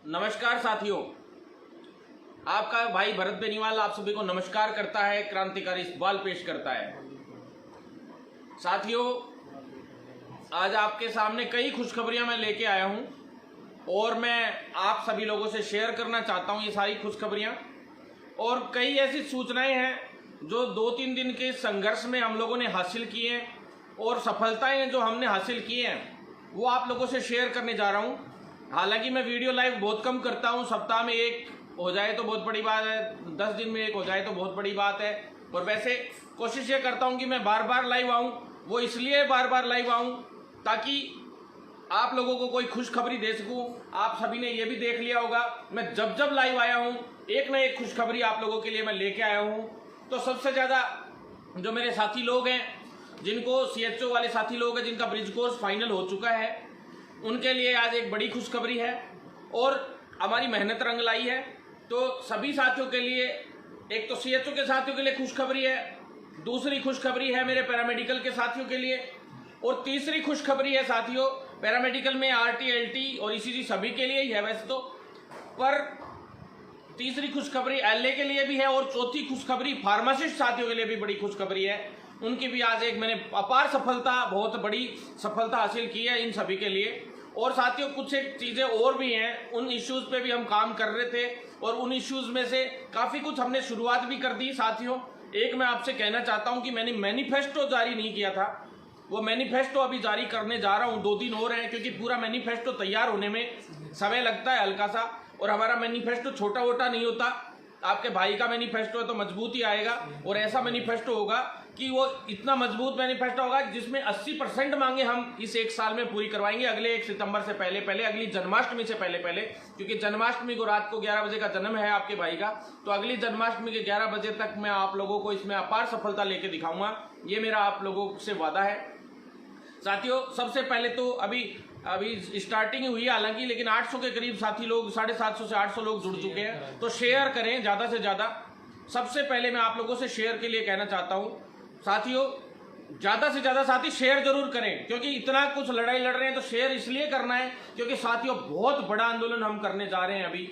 नमस्कार साथियों, आपका भाई भरत बेनीवाल आप सभी को नमस्कार करता है, क्रांतिकारी इकबाल पेश करता है। साथियों, आज आपके सामने कई खुशखबरियां मैं लेके आया हूं और मैं आप सभी लोगों से शेयर करना चाहता हूं ये सारी खुशखबरियां। और कई ऐसी सूचनाएं हैं जो 2-3 दिन के संघर्ष में हम लोगों ने हासिल की हैं और सफलताएं जो हमने हासिल की हैं वो आप लोगों से शेयर करने जा रहा हूं। हालांकि मैं वीडियो लाइव बहुत कम करता हूं, सप्ताह में एक हो जाए तो बहुत बड़ी बात है, 10 दिन में एक हो जाए तो बहुत बड़ी बात है। और वैसे कोशिश ये करता हूं कि मैं बार बार लाइव आऊं। वो इसलिए बार बार लाइव आऊं ताकि आप लोगों को कोई खुशखबरी दे सकूं। आप सभी ने ये भी देख लिया होगा, मैं जब जब लाइव आया हूं एक ना एक खुशखबरी आप लोगों के लिए मैं लेके आया हूं। तो सबसे ज़्यादा जो मेरे साथी लोग हैं, जिनको CHO वाले साथी लोग हैं, जिनका ब्रिज कोर्स फाइनल हो चुका है, उनके लिए आज एक बड़ी खुशखबरी है और हमारी मेहनत रंग लाई है। तो सभी साथियों के लिए, एक तो CHO के साथियों के लिए खुशखबरी है, दूसरी खुशखबरी है मेरे पैरामेडिकल के साथियों के लिए, और तीसरी खुशखबरी है साथियों पैरामेडिकल में RT LT और ECG सभी के लिए ही है वैसे तो, पर तीसरी खुशखबरी LA के लिए भी है और चौथी खुशखबरी फार्मासिस्ट साथियों के लिए भी बड़ी खुशखबरी है। उनकी भी आज एक मैंने अपार सफलता, बहुत बड़ी सफलता हासिल की है इन सभी के लिए। और साथियों कुछ एक चीज़ें और भी हैं, उन इश्यूज़ पे भी हम काम कर रहे थे और उन इश्यूज़ में से काफ़ी कुछ हमने शुरुआत भी कर दी साथियों। एक मैं आपसे कहना चाहता हूं कि मैंने मैनिफेस्टो जारी नहीं किया था, वो मैनिफेस्टो अभी जारी करने जा रहा हूं। 2 दिन और हैं क्योंकि पूरा मैनिफेस्टो तैयार होने में समय लगता है हल्का सा, और हमारा मैनिफेस्टो छोटा वोटा नहीं होता। आपके भाई का मैनिफेस्टो है तो मजबूत ही आएगा, और ऐसा मैनिफेस्टो होगा कि वो इतना मजबूत मैनिफेस्टो होगा जिसमें 80% मांगे हम इस 1 साल में पूरी करवाएंगे, अगले 1 सितंबर से पहले पहले, अगली जन्माष्टमी से पहले पहले। क्योंकि जन्माष्टमी को रात को 11 बजे का जन्म है आपके भाई का, तो अगली जन्माष्टमी के 11 बजे तक मैं आप लोगों को इसमें अपार सफलता लेके दिखाऊंगा, ये मेरा आप लोगों से वादा है। साथियों, सबसे पहले तो अभी स्टार्टिंग हुई है हालांकि, लेकिन 800 के करीब साथी लोग, 750 से 800 लोग जुड़ चुके हैं, तो शेयर करें ज़्यादा से ज़्यादा। सबसे पहले मैं आप लोगों से शेयर के लिए कहना चाहता हूँ साथियों, ज़्यादा से ज़्यादा साथी शेयर जरूर करें, क्योंकि इतना कुछ लड़ाई लड़ रहे हैं तो शेयर इसलिए करना है क्योंकि साथियों बहुत बड़ा आंदोलन हम करने जा रहे हैं अभी,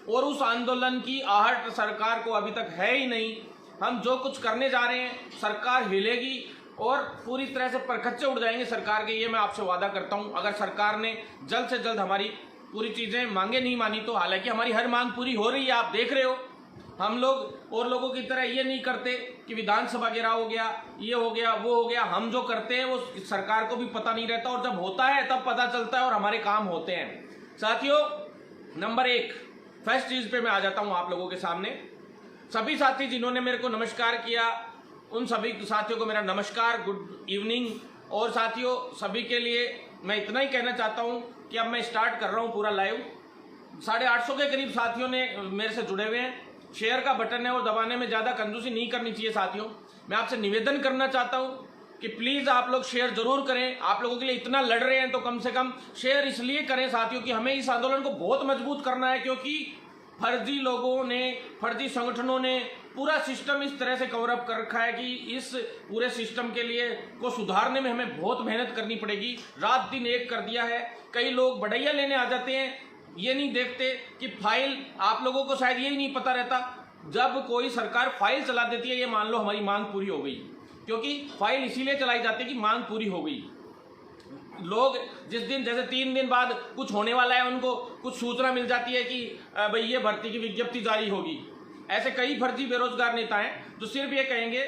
और उस आंदोलन की आहट सरकार को अभी तक है ही नहीं। हम जो कुछ करने जा रहे हैं सरकार हिलेगी और पूरी तरह से परखच्चे उड़ जाएंगे सरकार के, ये मैं आपसे वादा करता हूं। अगर सरकार ने जल्द से जल्द हमारी पूरी चीज़ें मांगे नहीं मानी तो, हालांकि हमारी हर मांग पूरी हो रही है, आप देख रहे हो। हम लोग और लोगों की तरह ये नहीं करते कि विधानसभा घेराव हो गया, ये हो गया, वो हो गया। हम जो करते हैं वो सरकार को भी पता नहीं रहता, और जब होता है तब पता चलता है और हमारे काम होते हैं। साथियों, नंबर 1 फर्स्ट चीज़ पे मैं आ जाता हूँ आप लोगों के सामने। सभी साथी जिन्होंने मेरे को नमस्कार किया, उन सभी साथियों को मेरा नमस्कार, गुड इवनिंग। और साथियों सभी के लिए मैं इतना ही कहना चाहता हूं कि अब मैं स्टार्ट कर रहा हूं पूरा लाइव। 850 के करीब साथियों ने मेरे से जुड़े हुए हैं। शेयर का बटन है और दबाने में ज़्यादा कंजूसी नहीं करनी चाहिए साथियों। मैं आपसे निवेदन करना चाहता हूं कि प्लीज़ आप लोग शेयर जरूर करें। आप लोगों के लिए इतना लड़ रहे हैं तो कम से कम शेयर इसलिए करें साथियों कि हमें इस आंदोलन को बहुत मजबूत करना है, क्योंकि फर्जी लोगों ने, फर्जी संगठनों ने पूरा सिस्टम इस तरह से कवर अप कर रखा है कि इस पूरे सिस्टम के लिए को सुधारने में हमें बहुत मेहनत करनी पड़ेगी। रात दिन एक कर दिया है। कई लोग बढ़ैया लेने आ जाते हैं, ये नहीं देखते कि फाइल, आप लोगों को शायद यही नहीं पता रहता, जब कोई सरकार फाइल चला देती है, ये मान लो हमारी मांग पूरी हो गई, क्योंकि फाइल इसीलिए चलाई जाती है कि मांग पूरी हो गई। लोग जिस दिन, जैसे 3 दिन बाद कुछ होने वाला है, उनको कुछ सूचना मिल जाती है कि भाई ये भर्ती की विज्ञप्ति जारी होगी। ऐसे कई फर्जी बेरोजगार नेता हैं जो सिर्फ ये कहेंगे,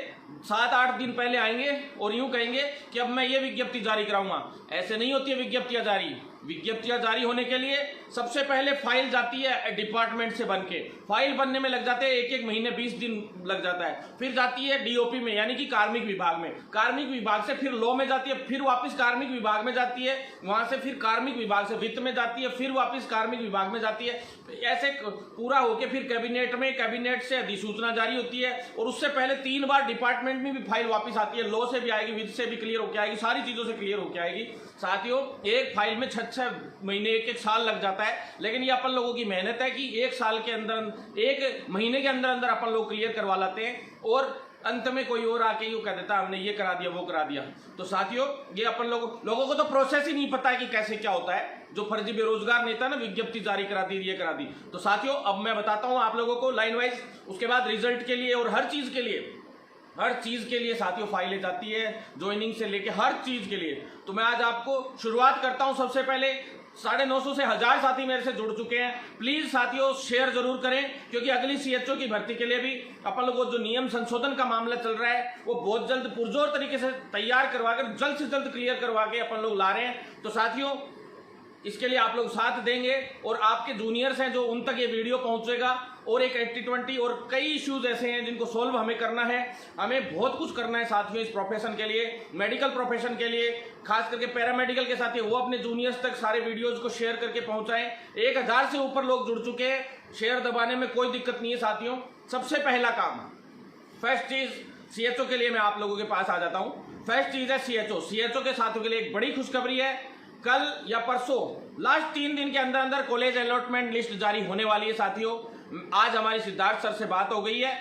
7-8 दिन पहले आएंगे और यूं कहेंगे कि अब मैं ये विज्ञप्ति जारी कराऊंगा। ऐसे नहीं होती है विज्ञप्तियां जारी। विज्ञप्तियां जारी होने के लिए सबसे पहले फाइल जाती है डिपार्टमेंट से बन के, फाइल बनने में लग जाते हैं 1-1 महीने, 20 दिन लग जाता है। फिर जाती है DOP में, यानी कि कार्मिक विभाग में, कार्मिक विभाग से फिर लॉ में जाती है, फिर वापस कार्मिक विभाग में जाती है, वहां से फिर कार्मिक विभाग से वित्त में जाती है, फिर वापस कार्मिक विभाग में जाती है। ऐसे पूरा होके फिर कैबिनेट में, कैबिनेट से अधिसूचना जारी होती है, और उससे पहले 3 बार डिपार्टमेंट में भी फाइल वापस आती है। लॉ से भी आएगी, वित्त से भी क्लियर होकर आएगी, सारी चीजों से क्लियर होकर आएगी। साथियों, एक फाइल में 6-6 महीने, 1-1 साल लग जाता है, लेकिन ये अपन लोगों की मेहनत है कि 1 साल के अंदर, 1 महीने के अंदर अंदर अपन लोग क्लियर करवा लाते हैं। और अंत में कोई और आके यूँ कह देता हमने ये करा दिया वो करा दिया। तो साथियों ये अपन लोगों को तो प्रोसेस ही नहीं पता है कि कैसे क्या होता है। जो फर्जी बेरोजगार नेता ना विज्ञप्ति जारी करा दी, ये करा दी। तो साथियों अब मैं बताता हूँ आप लोगों को लाइन वाइज, उसके बाद रिजल्ट के लिए और हर चीज के लिए साथियों फाइलें जाती है, ज्वाइनिंग से लेके हर चीज के लिए। तो मैं आज आपको शुरुआत करता हूं। सबसे पहले 950 से 1000 साथी मेरे से जुड़ चुके हैं। प्लीज साथियों शेयर जरूर करें, क्योंकि अगली सीएचओ की भर्ती के लिए भी अपन लोगों को जो नियम संशोधन का मामला चल रहा है वो बहुत जल्द पुरजोर तरीके से तैयार करवाकर जल्द से जल्द क्लियर करवा के अपन लोग ला रहे हैं। तो साथियों इसके लिए आप लोग साथ देंगे और आपके जूनियर्स हैं जो उन तक ये वीडियो पहुंचेगा। और एक 80-20 और कई इश्यूज ऐसे हैं जिनको सोल्व हमें करना है। हमें बहुत कुछ करना है साथियों इस प्रोफेशन के लिए, मेडिकल प्रोफेशन के लिए, खास करके पैरामेडिकल के साथी वो अपने जूनियर्स तक सारे वीडियोज को शेयर करके पहुंचाएं। 1000 से ऊपर लोग जुड़ चुके हैं, शेयर दबाने में कोई दिक्कत नहीं है साथियों। सबसे पहला काम, फर्स्ट चीज सीएचओ के लिए मैं आप लोगों के पास आ जाता हूं। फर्स्ट चीज है सीएचओ के साथियों के लिए एक बड़ी खुशखबरी है। कल या परसों लास्ट 3 दिन के अंदर अंदर कॉलेज अलॉटमेंट लिस्ट जारी होने वाली है साथियों। आज हमारी सिद्धार्थ सर से बात हो गई है।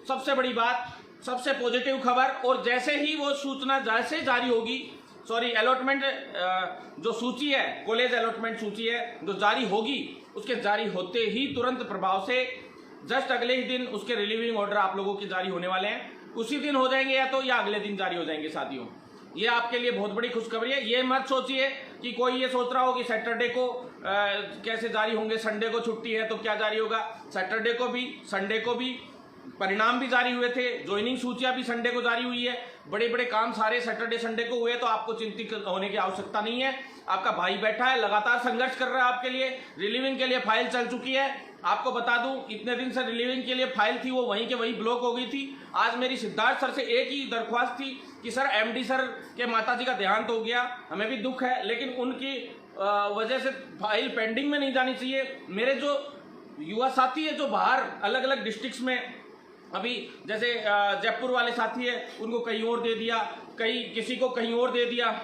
सबसे बड़ी बात, सबसे पॉजिटिव खबर, और जैसे ही वो सूचना जैसे जारी होगी, अलॉटमेंट जो सूची है, कॉलेज अलॉटमेंट सूची है जो जारी होगी, उसके जारी होते ही तुरंत प्रभाव से जस्ट अगले ही दिन उसके रिलीविंग ऑर्डर आप लोगों के जारी होने वाले हैं। उसी दिन हो जाएंगे या अगले दिन जारी हो जाएंगे साथियों। ये आपके लिए बहुत बड़ी खुशखबरी है। ये मत सोचिए कि कोई ये सोच रहा हो कि सैटरडे को कैसे जारी होंगे, संडे को छुट्टी है तो क्या जारी होगा। सैटरडे को भी, संडे को भी परिणाम भी जारी हुए थे, ज्वाइनिंग सूचियां भी संडे को जारी हुई है। बड़े बड़े काम सारे सैटरडे संडे को हुए, तो आपको चिंतित होने की आवश्यकता नहीं है। आपका भाई बैठा है, लगातार संघर्ष कर रहा है आपके लिए। रिलीविंग के लिए फाइल चल चुकी है। आपको बता दूं, इतने दिन से रिलीविंग के लिए फाइल थी, वो वहीं के वहीं ब्लॉक हो गई थी। आज मेरी सिद्धार्थ सर से एक ही दरख्वास्त थी कि सर एमडी सर के माताजी का देहांत हो गया, हमें भी दुख है, लेकिन उनकी वजह से फाइल पेंडिंग में नहीं जानी चाहिए। मेरे जो युवा साथी है जो बाहर अलग अलग डिस्ट्रिक्ट्स में, अभी जैसे जयपुर वाले साथी है, उनको कहीं और दे दिया, किसी को कहीं और दे दिया,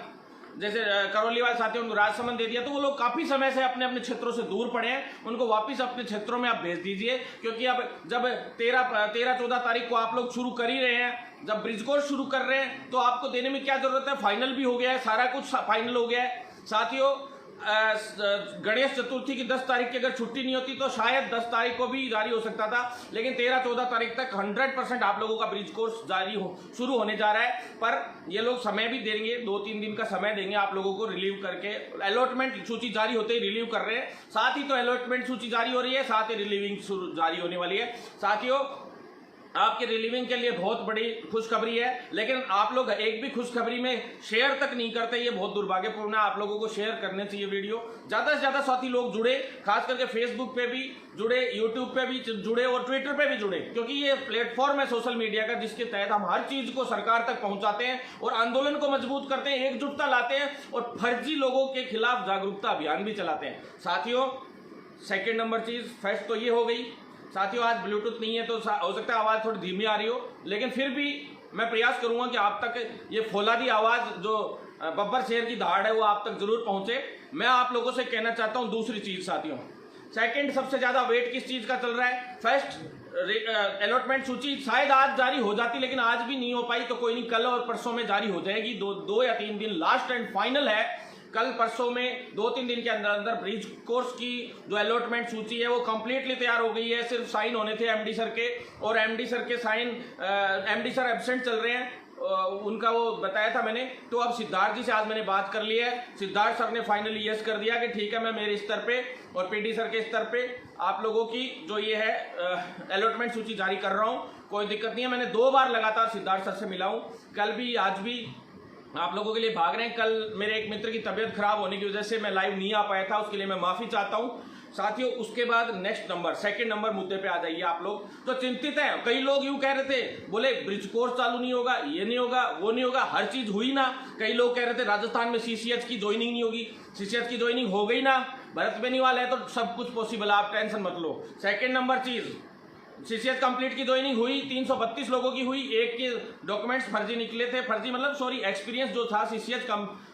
जैसे करौली वाले साथी उनको राजसमंद दे दिया। तो वो लोग काफी समय से अपने अपने क्षेत्रों से दूर पड़े हैं, उनको वापस अपने क्षेत्रों में आप भेज दीजिए। क्योंकि अब जब 13-14 तारीख को आप लोग शुरू कर ही रहे हैं, जब ब्रिज कोर्स शुरू कर रहे हैं, तो आपको देने में क्या जरूरत है। फाइनल भी हो गया है, सारा कुछ फाइनल हो गया है साथियों। गणेश चतुर्थी की 10 तारीख की अगर छुट्टी नहीं होती तो शायद 10 तारीख को भी जारी हो सकता था, लेकिन 13-14 तारीख तक 100% आप लोगों का ब्रिज कोर्स शुरू होने जा रहा है। पर ये लोग समय भी देंगे, 2-3 दिन का समय देंगे आप लोगों को रिलीव करके। अलॉटमेंट सूची जारी होते ही रिलीव कर रहे हैं, साथ ही तो अलॉटमेंट सूची जारी हो रही है, साथ ही रिलीविंग जारी होने वाली है साथियों। आपके रिलीविंग के लिए बहुत बड़ी खुशखबरी है, लेकिन आप लोग एक भी खुशखबरी में शेयर तक नहीं करते, ये बहुत दुर्भाग्यपूर्ण है। आप लोगों को शेयर करने चाहिए वीडियो, ज्यादा से ज्यादा साथी लोग जुड़े, खास करके फेसबुक पे भी जुड़े, यूट्यूब पे भी जुड़े और ट्विटर पे भी जुड़े, क्योंकि ये प्लेटफॉर्म है सोशल मीडिया का जिसके तहत हम हर चीज को सरकार तक पहुंचाते हैं और आंदोलन को मजबूत करते हैं, एकजुटता लाते हैं और फर्जी लोगों के खिलाफ जागरूकता अभियान भी चलाते हैं साथियों। सेकेंड नंबर चीज, फर्स्ट तो ये हो गई साथियों। आज ब्लूटूथ नहीं है तो हो सकता है आवाज़ थोड़ी धीमी आ रही हो, लेकिन फिर भी मैं प्रयास करूंगा कि आप तक ये फौलादी आवाज़ जो बब्बर शेर की दहाड़ है वो आप तक जरूर पहुंचे। मैं आप लोगों से कहना चाहता हूं दूसरी चीज़ साथियों। सेकंड, सबसे ज़्यादा वेट किस चीज़ का चल रहा है। फर्स्ट अलॉटमेंट सूची शायद आज जारी हो जाती, लेकिन आज भी नहीं हो पाई, तो कोई नहीं, कल और परसों में जारी हो जाएगी। 2 या 3 दिन लास्ट एंड फाइनल है। कल परसों में 2-3 दिन के अंदर अंदर ब्रिज कोर्स की जो अलॉटमेंट सूची है वो कंप्लीटली तैयार हो गई है। सिर्फ साइन होने थे एमडी सर के, और एमडी सर के साइन, एमडी सर एब्सेंट चल रहे हैं, उनका वो बताया था मैंने। तो अब सिद्धार्थ जी से आज मैंने बात कर ली है, सिद्धार्थ सर ने फाइनली यस कर दिया कि ठीक है, मैं मेरे स्तर पे और पीडी सर के स्तर पे आप लोगों की जो ये है अलॉटमेंट सूची जारी कर रहा हूँ, कोई दिक्कत नहीं है। मैंने 2 बार लगातार सिद्धार्थ सर से मिला हूँ, कल भी आज भी आप लोगों के लिए भाग रहे हैं। कल मेरे एक मित्र की तबीयत खराब होने की वजह से मैं लाइव नहीं आ पाया था, उसके लिए मैं माफी चाहता हूं साथियों। उसके बाद नेक्स्ट नंबर, सेकंड नंबर मुद्दे पे आ जाइए। आप लोग तो चिंतित हैं, कई लोग यूं कह रहे थे, बोले ब्रिज कोर्स चालू नहीं होगा, ये नहीं होगा, वो नहीं होगा, हर चीज हुई ना। कई लोग कह रहे थे राजस्थान में सीसीएच की ज्वाइनिंग नहीं होगी, सीसीएच की ज्वाइनिंग हो गई ना। भरत बेनीवाल है तो सब कुछ पॉसिबल, आप टेंशन मत लो। सेकेंड नंबर चीज, सीसीएच कंप्लीट की ज्वाइनिंग हुई, 332 लोगों की हुई, एक के डॉक्यूमेंट्स फर्जी निकले थे, फर्जी मतलब एक्सपीरियंस जो था सीसीएच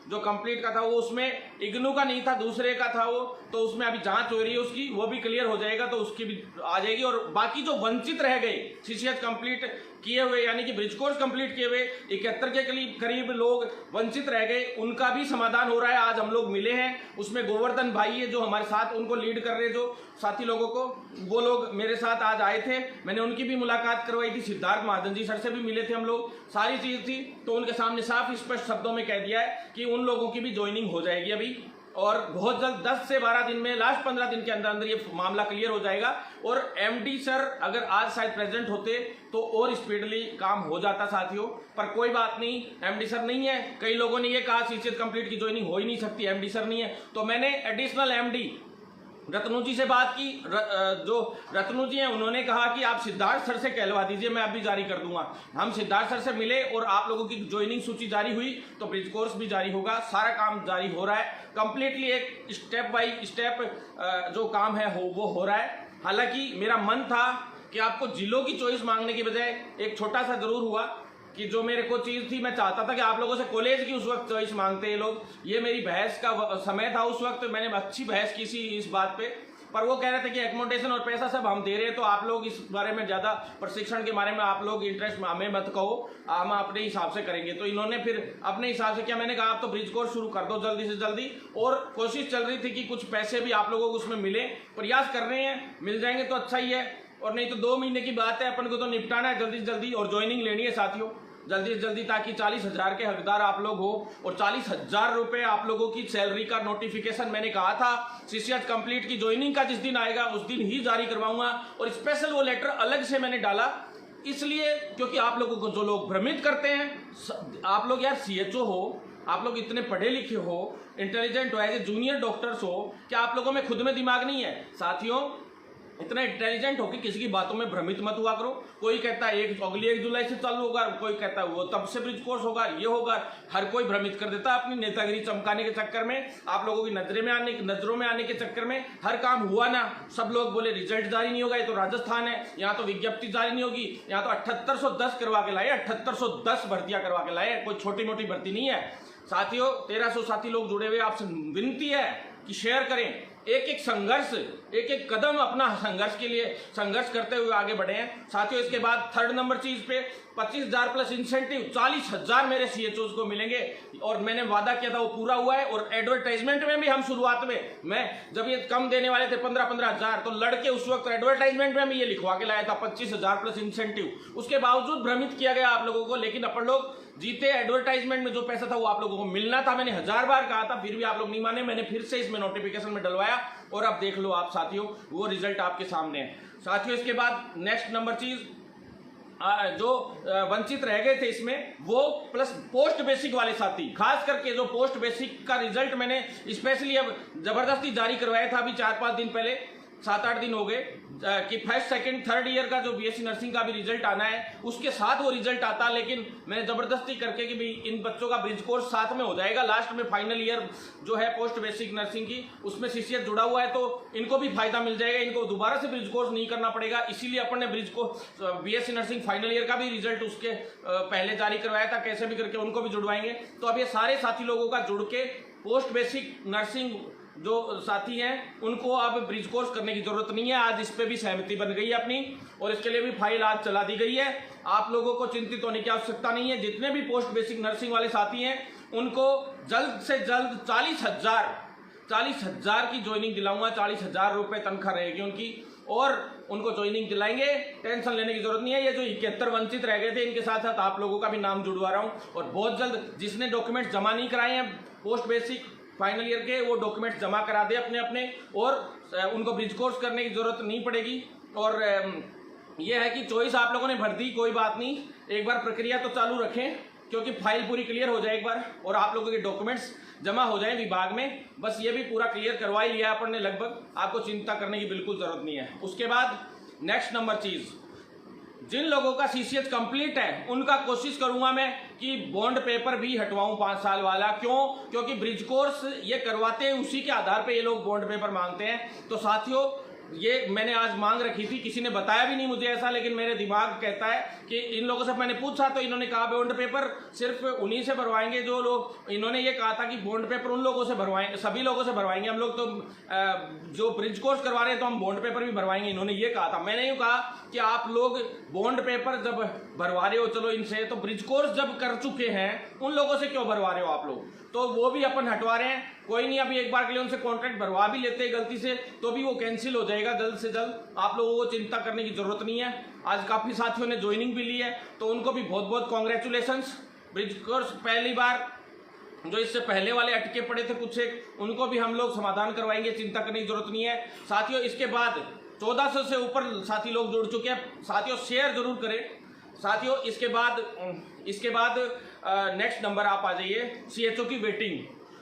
जो कंप्लीट का था वो उसमें इग्नू का नहीं था, दूसरे का था वो, तो उसमें अभी जांच हो रही है उसकी, वो भी क्लियर हो जाएगा तो उसकी भी आ जाएगी। और बाकी जो वंचित रह गए सीसीएच कंप्लीट किए हुए, यानी कि ब्रिज कोर्स कंप्लीट किए हुए 71 के करीब लोग वंचित रह गए, उनका भी समाधान हो रहा है। आज हम लोग मिले हैं, उसमें गोवर्धन भाई है जो हमारे साथ उनको लीड कर रहे, जो साथी लोगों को, वो लोग मेरे साथ आज आए थे, मैंने उनकी भी मुलाकात करवाई थी। सिद्धार्थ महाजन जी सर से भी मिले थे हम लोग, सारी चीज थी, तो उनके सामने साफ स्पष्ट शब्दों में कह दिया है कि उन लोगों की भी ज्वाइनिंग हो जाएगी अभी, और बहुत जल्द 10 से 12 दिन में, लास्ट 15 दिन के अंदर अंदर ये मामला क्लियर हो जाएगा। और एमडी सर अगर आज शायद प्रेजेंट होते तो और स्पीडली काम हो जाता साथियों, पर कोई बात नहीं, एमडी सर नहीं है। कई लोगों ने ये कहा सीसीएच कंप्लीट की ज्वाइनिंग हो ही नहीं सकती, एमडी सर नहीं है, तो मैंने एडिशनल एमडी रत्नू जी से बात की। जो रत्नू जी हैं उन्होंने कहा कि आप सिद्धार्थ सर से कहलवा दीजिए, मैं अभी जारी कर दूंगा। हम सिद्धार्थ सर से मिले और आप लोगों की ज्वाइनिंग सूची जारी हुई तो ब्रिज कोर्स भी जारी होगा, सारा काम जारी हो रहा है कंप्लीटली, एक स्टेप बाय स्टेप जो काम है वो हो रहा है। हालांकि मेरा मन था कि आपको जिलों की चॉइस मांगने की बजाय एक छोटा सा जरूर हुआ कि जो मेरे को चीज थी, मैं चाहता था कि आप लोगों से कॉलेज की उस वक्त चॉइस मांगते हैं लोग, ये मेरी बहस का समय था उस वक्त, मैंने अच्छी बहस की थी इस बात पे, पर वो कह रहे थे कि एकोमोडेशन और पैसा सब हम दे रहे हैं, तो आप लोग इस बारे में ज्यादा प्रशिक्षण के बारे में आप लोग इंटरेस्ट हमें मत कहो, हम अपने हिसाब से करेंगे। तो इन्होंने फिर अपने हिसाब से किया, मैंने कहा आप तो ब्रिज कोर्स शुरू कर दो जल्दी से जल्दी, और कोशिश चल रही थी कि कुछ पैसे भी आप लोगों को उसमें मिले, प्रयास कर रहे हैं, मिल जाएंगे तो अच्छा ही है, और नहीं तो 2 महीने की बात है, अपन को तो निपटाना है जल्दी से जल्दी, और ज्वाइनिंग लेनी है साथियों जल्दी से जल्दी, ताकि 40,000 के हकदार आप लोग हो, और 40,000 रुपए आप लोगों की सैलरी का नोटिफिकेशन मैंने कहा था सीसीएच कंप्लीट की ज्वाइनिंग का जिस दिन आएगा उस दिन ही जारी करवाऊंगा। और स्पेशल वो लेटर अलग से मैंने डाला इसलिए क्योंकि आप लोगों को जो लोग भ्रमित करते हैं, आप लोग यार सीएचओ हो, आप लोग इतने पढ़े लिखे हो, इंटेलिजेंट हो, एज ए जूनियर डॉक्टर्स हो, क्या आप लोगों में खुद में दिमाग नहीं है? साथियों इतना इंटेलिजेंट हो कि किसी की बातों में भ्रमित मत हुआ करो। कोई कहता है अगली 1 जुलाई से चालू होगा, कोई कहता है वो तब से ब्रिज कोर्स होगा, ये होगा, हर कोई भ्रमित कर देता है अपनी नेतागिरी चमकाने के चक्कर में, आप लोगों की नजरों में आने के चक्कर में। हर काम हुआ ना, सब लोग बोले रिजल्ट जारी नहीं होगा, ये तो राजस्थान है, यहाँ तो विज्ञप्ति जारी नहीं होगी, यहाँ तो 7810 करवा के लाए, 7810 भर्तियां करवा के लाए, कोई छोटी मोटी भर्ती नहीं है साथियों। 1300 साथी लोग जुड़े हुए, आपसे विनती है कि शेयर करें, एक एक संघर्ष, एक एक कदम अपना संघर्ष के लिए संघर्ष करते हुए आगे बढ़े हैं साथियों। इसके बाद 3rd नंबर चीज पे 25,000 प्लस इंसेंटिव 40,000 मेरे सीएचओ को मिलेंगे, और मैंने वादा किया था वो पूरा हुआ है। और एडवर्टाइजमेंट में भी हम शुरुआत में, मैं जब ये कम देने वाले थे 15,000 तो लड़के उस वक्त एडवर्टाइजमेंट में भी ये लिखवा के लाया था 25,000 प्लस इंसेंटिव। उसके बावजूद भ्रमित किया गया आप लोगों को, लेकिन अपन लोग जीते। एडवर्टाइजमेंट में जो पैसा था वो आप लोगों को मिलना था, मैंने 1000 बार कहा था, फिर भी आप लोग नहीं माने, मैंने फिर से इसमें नोटिफिकेशन में डलवाया, और अब देख लो आप साथियों, वो रिजल्ट आपके सामने है साथियों। इसके बाद नेक्स्ट नंबर चीज, जो वंचित रह गए थे इसमें, वो प्लस पोस्ट बेसिक वाले साथी, खास करके जो पोस्ट बेसिक का रिजल्ट मैंने स्पेशली अब जबरदस्ती जारी करवाया था अभी 4-5 दिन पहले, 7-8 दिन हो गए, कि 1st, 2nd, 3rd ईयर का जो बीएससी नर्सिंग का भी रिजल्ट आना है उसके साथ वो रिजल्ट आता, लेकिन मैंने जबरदस्ती करके कि भाई इन बच्चों का ब्रिज कोर्स साथ में हो जाएगा, लास्ट में फाइनल ईयर जो है पोस्ट बेसिक नर्सिंग की उसमें सीसीएच जुड़ा हुआ है, तो इनको भी फायदा मिल जाएगा, इनको दोबारा से ब्रिज कोर्स नहीं करना पड़ेगा। इसीलिए अपन ने ब्रिज को बीएससी नर्सिंग फाइनल ईयर का भी रिजल्ट उसके पहले जारी करवाया था, कैसे भी करके उनको भी जुड़वाएंगे। तो अब ये सारे साथी लोगों का जुड़ के पोस्ट बेसिक नर्सिंग जो साथी हैं उनको अब ब्रिज कोर्स करने की जरूरत नहीं है, आज इस पे भी सहमति बन गई है अपनी, और इसके लिए भी फाइल आज चला दी गई है। आप लोगों को चिंतित होने की आवश्यकता नहीं है। जितने भी पोस्ट बेसिक नर्सिंग वाले साथी हैं उनको जल्द से जल्द 40,000 की ज्वाइनिंग दिलाऊंगा, 40,000 रुपए तनख्वाह रहेगी उनकी, और उनको ज्वाइनिंग दिलाएंगे, टेंशन लेने की जरूरत नहीं है। ये जो 71 वंचित रह गए थे इनके साथ साथ आप लोगों का भी नाम जुड़वा रहा हूं, और बहुत जल्द जिसने डॉक्यूमेंट जमा नहीं कराए हैं पोस्ट बेसिक फाइनल ईयर के, वो डॉक्यूमेंट जमा करा दे अपने, और उनको ब्रिज कोर्स करने की जरूरत नहीं पड़ेगी। और ये है कि चॉइस आप लोगों ने भर दी, कोई बात नहीं, एक बार प्रक्रिया तो चालू रखें, क्योंकि फाइल पूरी क्लियर हो जाए एक बार, और आप लोगों के डॉक्यूमेंट्स जमा हो जाए विभाग में, बस ये भी पूरा क्लियर करवा ही लिया अपन ने लगभग, आपको चिंता करने की बिल्कुल जरूरत नहीं है। उसके बाद नेक्स्ट नंबर चीज, जिन लोगों का सीसीएच कंप्लीट है उनका कोशिश करूंगा मैं कि बॉन्ड पेपर भी हटवाऊं 5 साल वाला। क्यों? क्योंकि ब्रिज कोर्स ये करवाते हैं, उसी के आधार पे ये लोग बॉन्ड पेपर मांगते हैं। तो साथियों ये मैंने आज मांग रखी थी, किसी ने बताया भी नहीं मुझे ऐसा, लेकिन मेरे दिमाग कहता है कि इन लोगों से मैंने पूछा तो इन्होंने कहा बॉन्ड पेपर सिर्फ उन्हीं से भरवाएंगे जो लोग, इन्होंने ये कहा था कि बॉन्ड पेपर उन लोगों से भरवाएंगे, सभी लोगों से भरवाएंगे हम लोग, तो जो ब्रिज कोर्स करवा रहे हैं तो हम बॉन्ड पेपर भी भरवाएंगे, इन्होंने ये कहा था। मैंने यूँ कहा कि आप लोग बॉन्ड पेपर जब भरवा रहे हो चलो इनसे, तो ब्रिज कोर्स जब कर चुके हैं उन लोगों से क्यों भरवा रहे हो आप लोग? तो वो भी अपन हटवा रहे हैं, कोई नहीं, अभी एक बार के लिए उनसे कॉन्ट्रैक्ट भरवा भी लेते हैं गलती से तो भी वो कैंसिल हो जाएगा जल्द से जल्द, आप लोगों को चिंता करने की जरूरत नहीं है। आज काफ़ी साथियों ने ज्वाइनिंग भी ली है तो उनको भी बहुत बहुत कॉन्ग्रेचुलेशंस। ब्रिज कोर्स पहली बार जो इससे पहले वाले अटके पड़े थे कुछ एक, उनको भी हम लोग समाधान करवाएंगे, चिंता करने की जरूरत नहीं है साथियों। इसके बाद 1400 से ऊपर साथी लोग जुड़ चुके हैं साथियों, शेयर जरूर करें साथियों। इसके बाद नेक्स्ट नंबर आप आ जाइए, CHO की वेटिंग,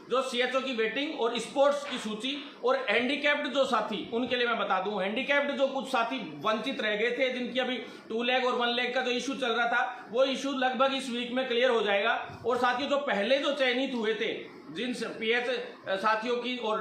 जो CHO की वेटिंग और स्पोर्ट्स की सूची और हैंडीकैप्ड जो साथी, उनके लिए मैं बता दूं, हैंडीकैप्ड जो कुछ साथी वंचित रह गए थे जिनकी अभी 2 लाख और 1 लाख का जो इशू चल रहा था, वो इशू लगभग इस वीक में क्लियर हो जाएगा। और साथियों जो पहले जो चयनित हुए थे जिन PH साथियों की और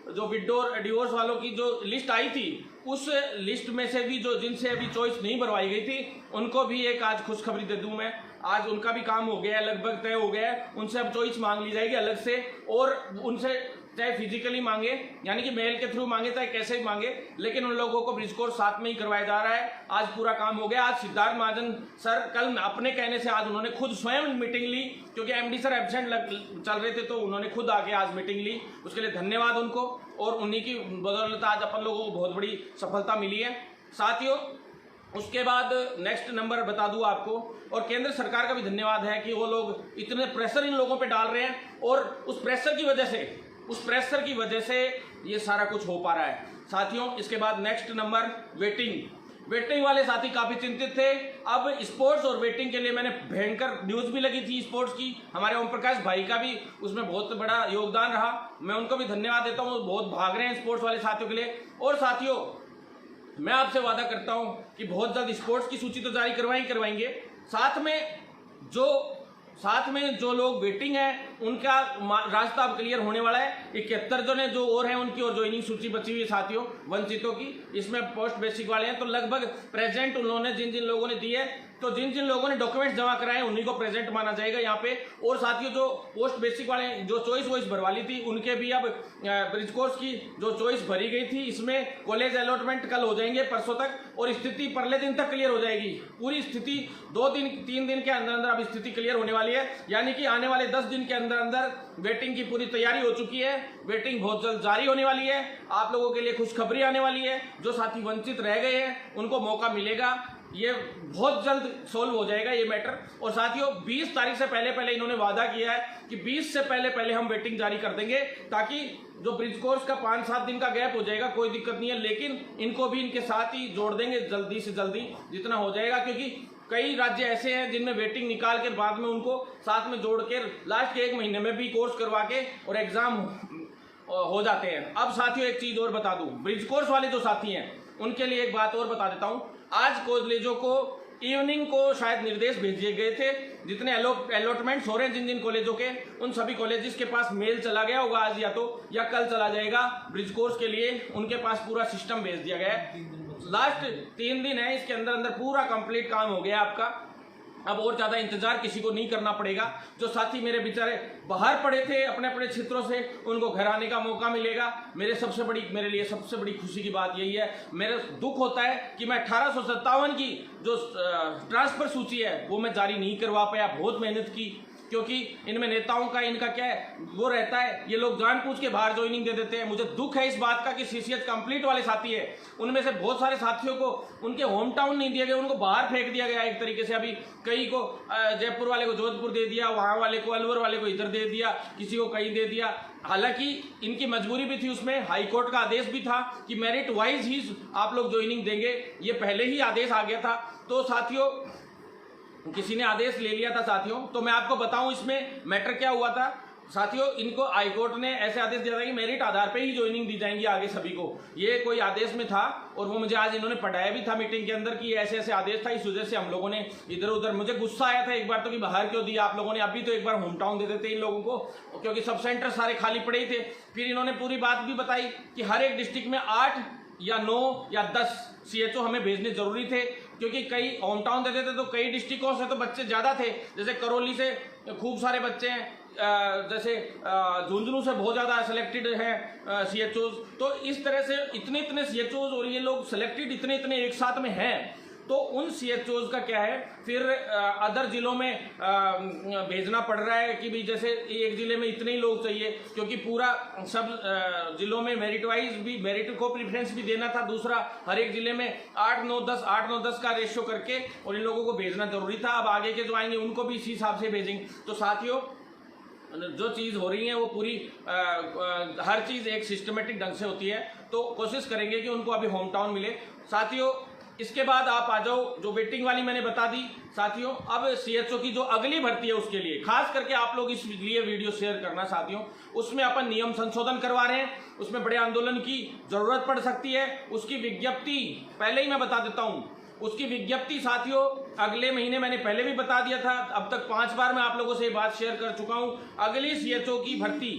जो विडो डिवोर्स वालों की जो लिस्ट आई थी, उस लिस्ट में से भी जो जिनसे अभी चॉइस नहीं भरवाई गई थी उनको भी एक आज खुशखबरी दे दूं मैं, आज उनका भी काम हो गया है, लगभग तय हो गया है, उनसे अब चॉइस मांग ली जाएगी अलग से, और उनसे चाहे फिजिकली मांगे यानी कि मेल के थ्रू मांगे चाहे कैसे भी मांगे, लेकिन उन लोगों को ब्रिज कोर्स साथ में ही करवाया जा रहा है। आज पूरा काम हो गया। आज सिद्धार्थ महाजन सर कल अपने कहने से आज उन्होंने खुद स्वयं मीटिंग ली, क्योंकि MD सर एब्सेंट चल रहे थे तो उन्होंने खुद आके आज मीटिंग ली, उसके लिए धन्यवाद उनको, और उन्हीं की बदौलत आज अपन लोगों को बहुत बड़ी सफलता मिली है साथियों। उसके बाद नेक्स्ट नंबर बता दूं आपको, और केंद्र सरकार का भी धन्यवाद है कि वो लोग इतने प्रेशर इन लोगों पे डाल रहे हैं, और उस प्रेशर की वजह से ये सारा कुछ हो पा रहा है साथियों। इसके बाद नेक्स्ट नंबर वेटिंग वाले साथी काफी चिंतित थे। अब स्पोर्ट्स और वेटिंग के लिए मैंने भयंकर न्यूज भी लगी थी स्पोर्ट्स की, हमारे ओम प्रकाश भाई का भी उसमें बहुत बड़ा योगदान रहा, मैं उनको भी धन्यवाद देता हूँ, बहुत भाग रहे हैं स्पोर्ट्स वाले साथियों के लिए। और साथियों मैं आपसे वादा करता हूं कि बहुत जल्द स्पोर्ट्स की सूची तो जारी करवाएंगे, साथ में जो लोग वेटिंग है उनका रास्ता अब क्लियर होने वाला है। 71 जो ने जो और हैं उनकी और ज्वाइनिंग सूची बची हुई है साथियों वंचितों की, इसमें पोस्ट बेसिक वाले हैं, तो लगभग प्रेजेंट उन्होंने जिन लोगों ने दी है, तो जिन लोगों ने डॉक्यूमेंट्स जमा कराए उन्हीं को प्रेजेंट माना जाएगा यहाँ पे। और साथियों जो पोस्ट बेसिक वाले जो चॉइस वॉइस भरवा ली थी उनके भी अब ब्रिज कोर्स की जो चॉइस भरी गई थी, इसमें कॉलेज अलॉटमेंट कल हो जाएंगे परसों तक, और स्थिति परले दिन तक क्लियर हो जाएगी। पूरी स्थिति 2-3 दिन के अंदर अब स्थिति क्लियर होने वाली है, यानी कि आने वाले 10 दिन के अंदर वेटिंग की पूरी तैयारी हो चुकी है। वेटिंग बहुत जल्द जारी होने वाली है, आप लोगों के लिए खुशखबरी आने वाली है। जो साथी वंचित रह गए हैं उनको मौका मिलेगा, ये बहुत जल्द सोल्व हो जाएगा ये मैटर। और साथियों 20 तारीख से पहले इन्होंने वादा किया है कि 20 से पहले हम वेटिंग जारी कर देंगे, ताकि जो ब्रिज कोर्स का 5-7 दिन का गैप हो जाएगा कोई दिक्कत नहीं है, लेकिन इनको भी इनके साथ ही जोड़ देंगे जल्दी से जल्दी जितना हो जाएगा, क्योंकि कई राज्य ऐसे हैं जिनमें वेटिंग निकाल के बाद में उनको साथ में जोड़ के लास्ट के 1 महीने में भी कोर्स करवा के और एग्जाम हो जाते हैं। अब साथियों एक चीज और बता दूं, ब्रिज कोर्स वाले जो साथी हैं उनके लिए एक बात और बता देता हूं। आज कॉलेजों को इवनिंग को शायद निर्देश भेजे गए थे, जितने अलॉटमेंट्स हो रहे हैं जिन कॉलेजों के, उन सभी कॉलेजेस के पास मेल चला गया होगा आज या कल चला जाएगा ब्रिज कोर्स के लिए, उनके पास पूरा सिस्टम भेज दिया गया है। लास्ट 3 दिन है, इसके अंदर पूरा कंप्लीट काम हो गया आपका। अब और ज्यादा इंतजार किसी को नहीं करना पड़ेगा। जो साथी मेरे बेचारे बाहर पड़े थे अपने अपने क्षेत्रों से, उनको घर आने का मौका मिलेगा। मेरे लिए सबसे बड़ी खुशी की बात यही है। मेरा दुख होता है कि मैं 1857 की जो ट्रांसफर सूची है वो मैं जारी नहीं करवा पाया। बहुत मेहनत की, क्योंकि इनमें नेताओं का इनका क्या है वो रहता है, ये लोग जानबूझ के बाहर ज्वाइनिंग दे देते हैं। मुझे दुख है इस बात का कि CCH कंप्लीट वाले साथी है, उनमें से बहुत सारे साथियों को उनके होम टाउन नहीं दिया गया, उनको बाहर फेंक दिया गया एक तरीके से। अभी कई को जयपुर वाले को जोधपुर दे दिया, वहाँ वाले को अलवर वाले को इधर दे दिया, किसी को कहीं दे दिया। हालांकि इनकी मजबूरी भी थी, उसमें हाईकोर्ट का आदेश भी था कि मेरिट वाइज ही आप लोग ज्वाइनिंग देंगे, ये पहले ही आदेश आ गया था। तो साथियों किसी ने आदेश ले लिया था साथियों, तो मैं आपको बताऊं इसमें मैटर क्या हुआ था साथियों। इनको हाईकोर्ट ने ऐसे आदेश दिया था कि मेरिट आधार पे ही ज्वाइनिंग दी जाएंगी आगे सभी को, ये कोई आदेश में था। और वो मुझे आज इन्होंने पढ़ाया भी था मीटिंग के अंदर कि ऐसे ऐसे आदेश था। इस वजह से हम लोगों ने इधर उधर, मुझे गुस्सा आया था एक बार तो कि बाहर क्यों दिया आप लोगों ने, अभी तो एक बार होम टाउन दे देते इन लोगों को, क्योंकि सब सेंटर सारे खाली पड़े ही थे। फिर इन्होंने पूरी बात भी बताई कि हर एक डिस्ट्रिक्ट में 8 या 9 या 10 CHO हमें भेजने जरूरी थे, क्योंकि कई होम टाउन देते थे तो कई डिस्ट्रिक्टों से तो बच्चे ज़्यादा थे। जैसे करौली से खूब सारे बच्चे हैं, जैसे झुंझुनू से बहुत ज़्यादा सिलेक्टेड हैं CHOs। तो इस तरह से इतने इतने CHOs और ये लोग सिलेक्टेड इतने इतने एक साथ में हैं, तो उन CHOs का क्या है, फिर अदर जिलों में भेजना पड़ रहा है कि भाई जैसे एक जिले में इतने ही लोग चाहिए, क्योंकि पूरा सब जिलों में मेरिट वाइज भी मेरिट को प्रेफरेंस भी देना था। दूसरा, हर एक जिले में 8-9-10 का रेशियो करके और इन लोगों को भेजना जरूरी था। अब आगे के जो आएंगे उनको भी इसी हिसाब से भेजेंगे। तो साथियों, जो चीज़ हो रही है वो पूरी हर चीज़ एक सिस्टमेटिक ढंग से होती है, तो कोशिश करेंगे कि उनको अभी होम टाउन मिले। साथियों, इसके बाद आप आ जाओ, जो वेटिंग वाली मैंने बता दी साथियों। अब CHO की जो अगली भर्ती है उसके लिए खास करके आप लोग इस लिए वीडियो शेयर करना साथियों। उसमें अपन नियम संशोधन करवा रहे हैं, उसमें बड़े आंदोलन की जरूरत पड़ सकती है। उसकी विज्ञप्ति पहले ही मैं बता देता हूं, उसकी विज्ञप्ति साथियों अगले महीने मैंने पहले भी बता दिया था। अब तक 5 बार मैं आप लोगों से ये बात शेयर कर चुका हूं। अगली CHO की भर्ती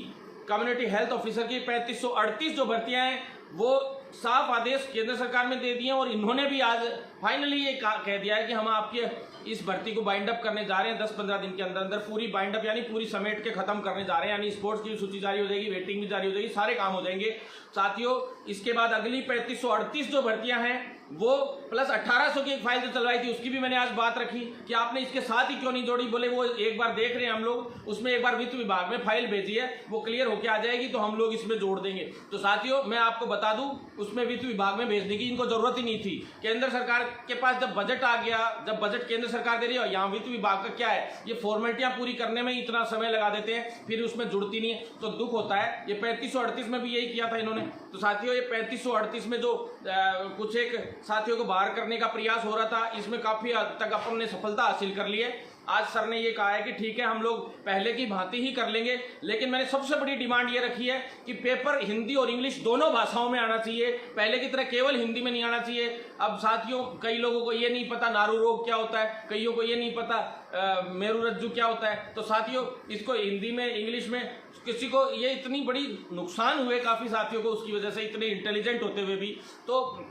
कम्युनिटी हेल्थ ऑफिसर की 3538 जो भर्तियां हैं वो साफ आदेश केंद्र सरकार में दे दिए हैं, और इन्होंने भी आज फाइनली ये कह दिया है कि हम आपके इस भर्ती को बाइंड अप करने जा रहे हैं 10-15 दिन के अंदर अंदर। पूरी बाइंड अप यानी पूरी समेट के खत्म करने जा रहे हैं, यानी स्पोर्ट्स की सूची जारी हो जाएगी, वेटिंग भी जारी हो जाएगी, सारे काम हो जाएंगे साथियों। इसके बाद अगली 3538 जो भर्तियां हैं वो प्लस 1800 की एक फाइल जो चलवाई थी उसकी भी मैंने आज बात रखी कि आपने इसके साथ ही क्यों नहीं जोड़ी। बोले वो एक बार देख रहे हैं हम लोग, उसमें एक बार वित्त विभाग में फाइल भेजी है, वो क्लियर होके आ जाएगी तो हम लोग इसमें जोड़ देंगे। तो साथियों, मैं आपको बता दूं, उसमें वित्त विभाग में भेजने की इनको जरूरत ही नहीं थी। केंद्र सरकार के पास जब बजट आ गया, जब बजट केंद्र सरकार दे रही है, यहाँ वित्त विभाग का क्या है, ये फॉर्मेलिटियां पूरी करने में इतना समय लगा देते हैं, फिर उसमें जुड़ती नहीं है, तो दुख होता है। ये 3538 में भी यही किया था इन्होंने। तो साथियों, ये 3538 में जो कुछ एक साथियों को बाहर करने का प्रयास हो रहा था, इसमें काफी हद तक अपन ने सफलता हासिल कर ली है। आज सर ने ये कहा है कि ठीक है हम लोग पहले की भांति ही कर लेंगे, लेकिन मैंने सबसे बड़ी डिमांड ये रखी है कि पेपर हिंदी और इंग्लिश दोनों भाषाओं में आना चाहिए, पहले की तरह केवल हिंदी में नहीं आना चाहिए। अब साथियों, कई लोगों को ये नहीं पता नारू रोग क्या होता है, कईयों को ये नहीं पता मेरू रज्जू क्या होता है। तो साथियों, इसको हिंदी में इंग्लिश में किसी को ये इतनी बड़ी नुकसान हुए काफी साथियों को उसकी वजह से, इतने इंटेलिजेंट होते हुए भी। तो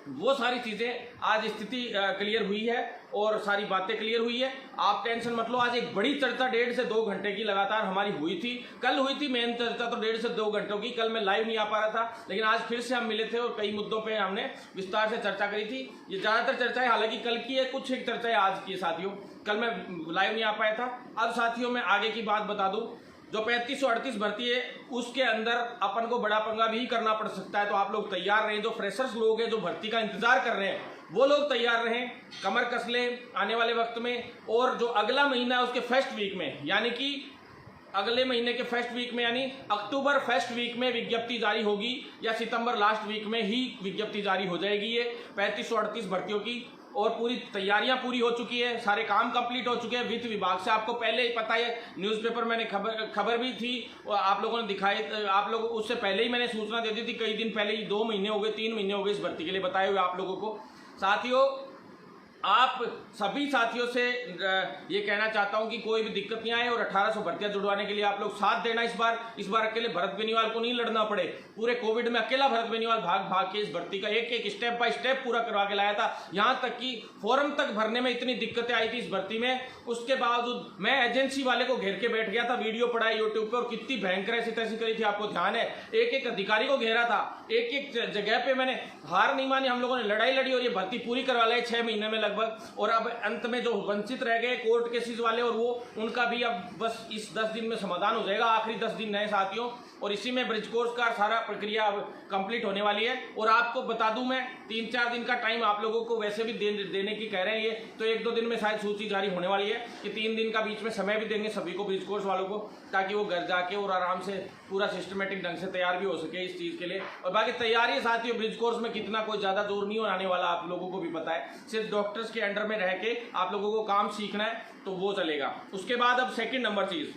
वो सारी चीजें आज स्थिति क्लियर हुई है और सारी बातें क्लियर हुई है। आप टेंशन मत लो। आज एक बड़ी चर्चा 1.5 से 2 घंटे की लगातार हमारी हुई थी। कल हुई थी मेन चर्चा तो 1.5 से 2 घंटों की। कल मैं लाइव नहीं आ पा रहा था, लेकिन आज फिर से हम मिले थे और कई मुद्दों पे हमने विस्तार से चर्चा करी थी। ये ज्यादातर चर्चाएं हालांकि कल की है, कुछ एक चर्चाएं आज की है साथियों। कल मैं लाइव नहीं आ पाया था। अब साथियों, मैं आगे की बात बता दूं, जो 3538 भर्ती है उसके अंदर अपन को बड़ा पंगा भी करना पड़ सकता है। तो आप लोग तैयार रहें। जो फ्रेशर्स लोग हैं, जो भर्ती का इंतजार कर रहे हैं, वो लोग तैयार रहें, कमर कस लें आने वाले वक्त में। और जो अगला महीना है उसके फर्स्ट वीक में, यानी कि अगले महीने के फर्स्ट वीक में, यानी अक्टूबर फर्स्ट वीक में विज्ञप्ति जारी होगी, या सितंबर लास्ट वीक में ही विज्ञप्ति जारी हो जाएगी ये 3538 भर्तियों की। और पूरी तैयारियां पूरी हो चुकी है, सारे काम कंप्लीट हो चुके हैं। वित्त विभाग से आपको पहले ही पता है, न्यूज़पेपर मैंने खबर भी थी और आप लोगों ने दिखाई, आप लोग उससे पहले ही मैंने सूचना दे दी थी, कई दिन पहले ही, 2 महीने हो गए, 3 महीने हो गए इस भर्ती के लिए बताए हुए आप लोगों को। साथियों, आप सभी साथियों से ये कहना चाहता हूं कि कोई भी दिक्कत नहीं आए और 1800 भर्तियां जुड़वाने के लिए आप लोग साथ देना। इस बार अकेले भरत बेनीवाल को नहीं लड़ना पड़े। पूरे कोविड में अकेला भरत बेनीवाल भाग के इस भर्ती का एक स्टेप बाय स्टेप पूरा करवा के लाया था। यहां तक कि फॉर्म तक भरने में इतनी दिक्कतें आई थी इस भर्ती में, उसके बावजूद मैं एजेंसी वाले को घेर के बैठ गया था। वीडियो पड़ा है यूट्यूब पे, और कितनी भयंकर ऐसी तैसी करी थी, आपको ध्यान है। एक अधिकारी को घेरा था, एक जगह पे मैंने हार नहीं मानी, हम लोगों ने लड़ाई लड़ी और ये भर्ती पूरी करवा लाई 6 महीने में लगभग। और अब अंत में जो वंचित रह गए कोर्ट केसेस वाले, और वो उनका भी अब बस इस 10 दिन में समाधान हो जाएगा। आखिरी 10 दिन नए साथियों, और इसी में ब्रिज कोर्स का सारा प्रक्रिया अब कंप्लीट होने वाली है। और आपको बता दूं, मैं 3-4 दिन का टाइम आप लोगों को वैसे भी देने की कह रहे हैं ये, तो 1-2 दिन में शायद सूची जारी होने वाली है कि 3 दिन का बीच में समय भी देंगे सभी को, ब्रिज कोर्स वालों को, ताकि वो घर जाके और आराम से पूरा सिस्टमेटिक ढंग से तैयार भी हो सके इस चीज के लिए। और बाकी तैयारी साथियों, ब्रिज कोर्स में कितना कोई ज्यादा जोर नहीं आने वाला, आप लोगों को भी पता है। सिर्फ डॉक्टर्स के अंडर में रह के आप लोगों को काम सीखना है तो वो चलेगा। उसके बाद अब सेकंड नंबर चीज,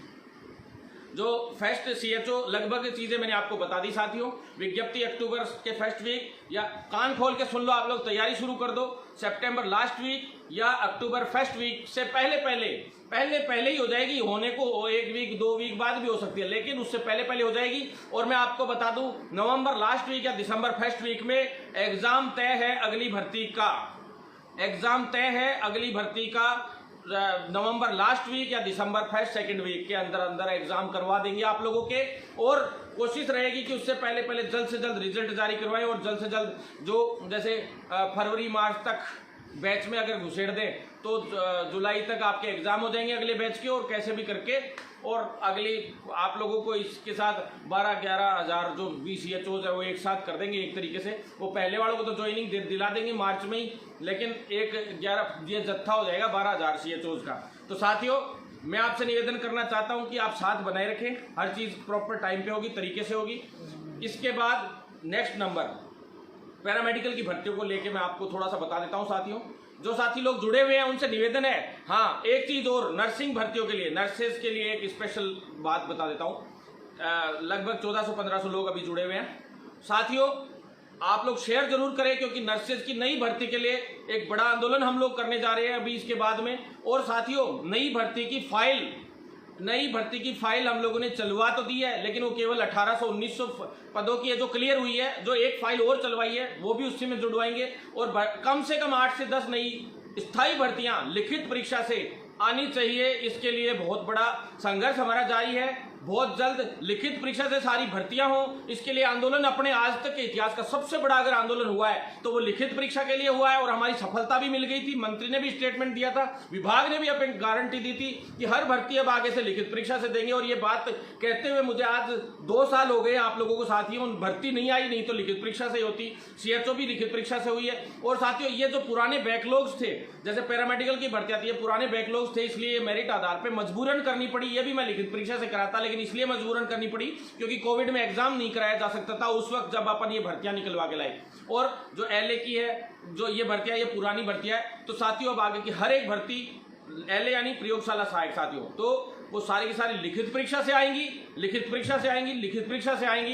जो फर्स्ट CHO लगभग चीज़ें मैंने आपको बता दी साथियों। विज्ञप्ति अक्टूबर के फर्स्ट वीक, या कान खोल के सुन लो आप लोग, तैयारी शुरू कर दो, सितंबर लास्ट वीक या अक्टूबर फर्स्ट वीक से पहले ही हो जाएगी। होने को 1 वीक 2 वीक बाद भी हो सकती है, लेकिन उससे पहले हो जाएगी। और मैं आपको बता दूं, नवंबर लास्ट वीक या दिसंबर फर्स्ट वीक में एग्जाम तय है अगली भर्ती का। एग्जाम तय है अगली भर्ती का। नवंबर लास्ट वीक या दिसंबर फर्स्ट सेकंड वीक के अंदर एग्जाम करवा देंगे आप लोगों के। और कोशिश रहेगी कि उससे पहले जल्द से जल्द रिजल्ट जारी करवाएं, और जल्द से जल्द जो जैसे फरवरी मार्च तक बैच में अगर घुसेड़ दें तो जुलाई तक आपके एग्जाम हो जाएंगे अगले बैच के, और कैसे भी करके। और अगली आप लोगों को इसके साथ 12-11 हज़ार जो CHOs है वो एक साथ कर देंगे एक तरीके से। वो पहले वालों को तो ज्वाइनिंग दिला देंगे मार्च में ही, लेकिन 11 ये जत्था हो जाएगा 12,000 CHOs का। तो साथियों, मैं आपसे निवेदन करना चाहता हूं कि आप साथ बनाए रखें, हर चीज़ प्रॉपर टाइम पे होगी, तरीके से होगी। इसके बाद नेक्स्ट नंबर पैरामेडिकल की भर्तियों को लेके मैं आपको थोड़ा सा बता देता हूं साथियों। जो साथी लोग जुड़े हुए हैं उनसे निवेदन है, हाँ एक चीज़ और, नर्सिंग भर्तियों के लिए, नर्सेज के लिए एक स्पेशल बात बता देता हूँ। लगभग 1400-1500 लोग अभी जुड़े हुए हैं साथियों। आप लोग शेयर जरूर करें, क्योंकि नर्सेज की नई भर्ती के लिए एक बड़ा आंदोलन हम लोग करने जा रहे हैं अभी इसके बाद में। और साथियों, नई भर्ती की फाइल हम लोगों ने चलवा तो दी है, लेकिन वो केवल 1800-1900 पदों की है जो क्लियर हुई है। जो एक फाइल और चलवाई है वो भी उसी में जुड़वाएंगे, और कम से कम 8 से 10 नई स्थायी भर्तियां लिखित परीक्षा से आनी चाहिए। इसके लिए बहुत बड़ा संघर्ष हमारा जारी है। बहुत जल्द लिखित परीक्षा से सारी भर्तियां हो, इसके लिए आंदोलन अपने आज तक के इतिहास का सबसे बड़ा अगर आंदोलन हुआ है तो वो लिखित परीक्षा के लिए हुआ है। और हमारी सफलता भी मिल गई थी, मंत्री ने भी स्टेटमेंट दिया था, विभाग ने भी अपनी गारंटी दी थी कि हर भर्ती अब आगे से लिखित परीक्षा से देंगे। और ये बात कहते हुए मुझे आज 2 साल हो गए आप लोगों को साथियों। भर्ती नहीं आई, नहीं तो लिखित परीक्षा से होती। CHO भी लिखित परीक्षा से हुई है। और साथियों, ये जो पुराने बैकलॉग्स थे, जैसे पैरामेडिकल की भर्ती आती है, पुराने बैकलॉग्स थे, इसलिए मेरिट आधार पर मजबूरन करनी पड़ी। ये भी मैं लिखित परीक्षा से कराता, लेकिन इसलिए मजबूरन करनी पड़ी क्योंकि कोविड में एग्जाम नहीं कराया जा सकता था उस वक्त जब अपन ये भर्तियां निकलवा के लाए। और जो LA की है, जो ये भर्तियां, ये पुरानी भर्तियां है। तो साथियों, अब आगे की हर एक भर्ती LA यानी प्रयोगशाला सहायक साथियों, तो वो सारी की सारी लिखित परीक्षा से आएंगी।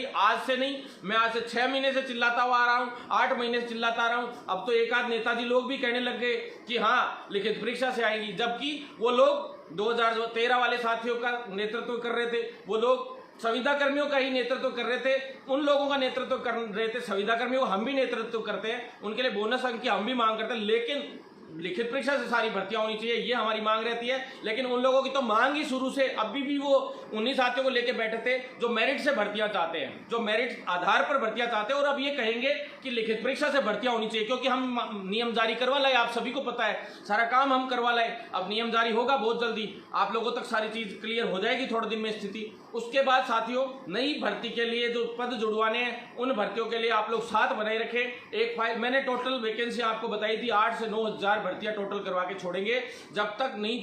आज से नहीं, मैं आज से 6 महीने से चिल्लाता हुआ आ रहा हूँ, 8 महीने से चिल्लाता आ रहा हूँ। अब तो एक आध नेताजी लोग भी कहने लग गए कि हाँ लिखित परीक्षा से आएंगी, जबकि वो लोग 2013 वाले साथियों का नेतृत्व कर रहे थे, वो लोग संविदा कर्मियों का ही नेतृत्व कर रहे थे, उन लोगों का नेतृत्व कर रहे थे। संविदा कर्मियों हम भी नेतृत्व करते हैं, उनके लिए बोनस अंक की हम भी मांग करते हैं, लेकिन लिखित परीक्षा से सारी भर्तियां होनी चाहिए, ये हमारी मांग रहती है। लेकिन उन लोगों की तो मांग ही शुरू से अभी भी वो उन्हीं साथियों को लेके बैठे थे जो मेरिट से भर्तियां चाहते हैं, जो मेरिट आधार पर भर्तियां चाहते हैं। और अब ये कहेंगे कि लिखित परीक्षा से भर्तियां होनी चाहिए, क्योंकि हम नियम जारी करवा लाए, आप सभी को पता है, सारा काम हम करवा लाए। अब नियम जारी होगा बहुत जल्दी, आप लोगों तक सारी चीज क्लियर हो जाएगी थोड़े दिन में स्थिति। उसके बाद साथियों, नई भर्ती के लिए जो पद जुड़वाने हैं, उन भर्तियों के लिए आप लोग साथ बनाए रखें। एक फाइल मैंने टोटल वैकेंसी आपको बताई थी, 8 से 9 हज़ार भर्तियां टोटल करवा के छोड़ेंगे। जब तक नहीं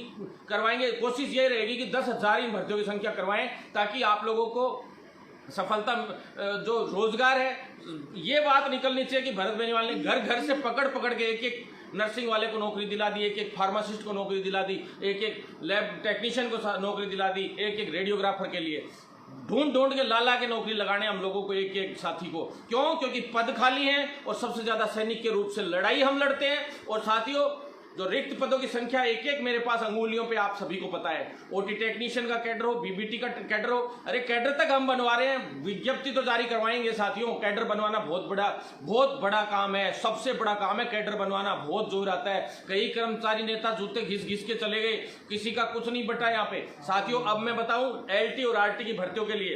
करवाएंगे, कोशिश ये रहेगी कि 10,000 इन भर्तियों की संख्या करवाएं, ताकि आप लोगों को सफलता, जो रोजगार है, ये बात निकलनी चाहिए कि भरत बेनीवाल ने घर घर से पकड़ के एक नर्सिंग वाले को नौकरी दिला दी, एक फार्मासिस्ट को नौकरी दिला दी, एक लैब टेक्नीशियन को नौकरी दिला दी, एक रेडियोग्राफर के लिए ढूंढ के ला के नौकरी लगाने हम लोगों को, एक साथी को। क्यों? क्योंकि पद खाली हैं और सबसे ज्यादा सैनिक के रूप से लड़ाई हम लड़ते हैं। और साथियों, जो रिक्त पदों की संख्या एक मेरे पास अंगुलियों पे आप सभी को पता है। OT टेक्नीशियन का कैडर हो, BBT का कैडर हो, अरे कैडर तक हम बनवा रहे हैं, विज्ञप्ति तो जारी करवाएंगे साथियों। कैडर बनवाना बहुत बड़ा काम है, सबसे बड़ा काम है कैडर बनवाना, बहुत जोर आता है। कई कर्मचारी नेता जूते घिस के चले गए, किसी का कुछ नहीं बटा यहाँ पे साथियों। अब मैं बताऊं, LT और RT की भर्तियों के लिए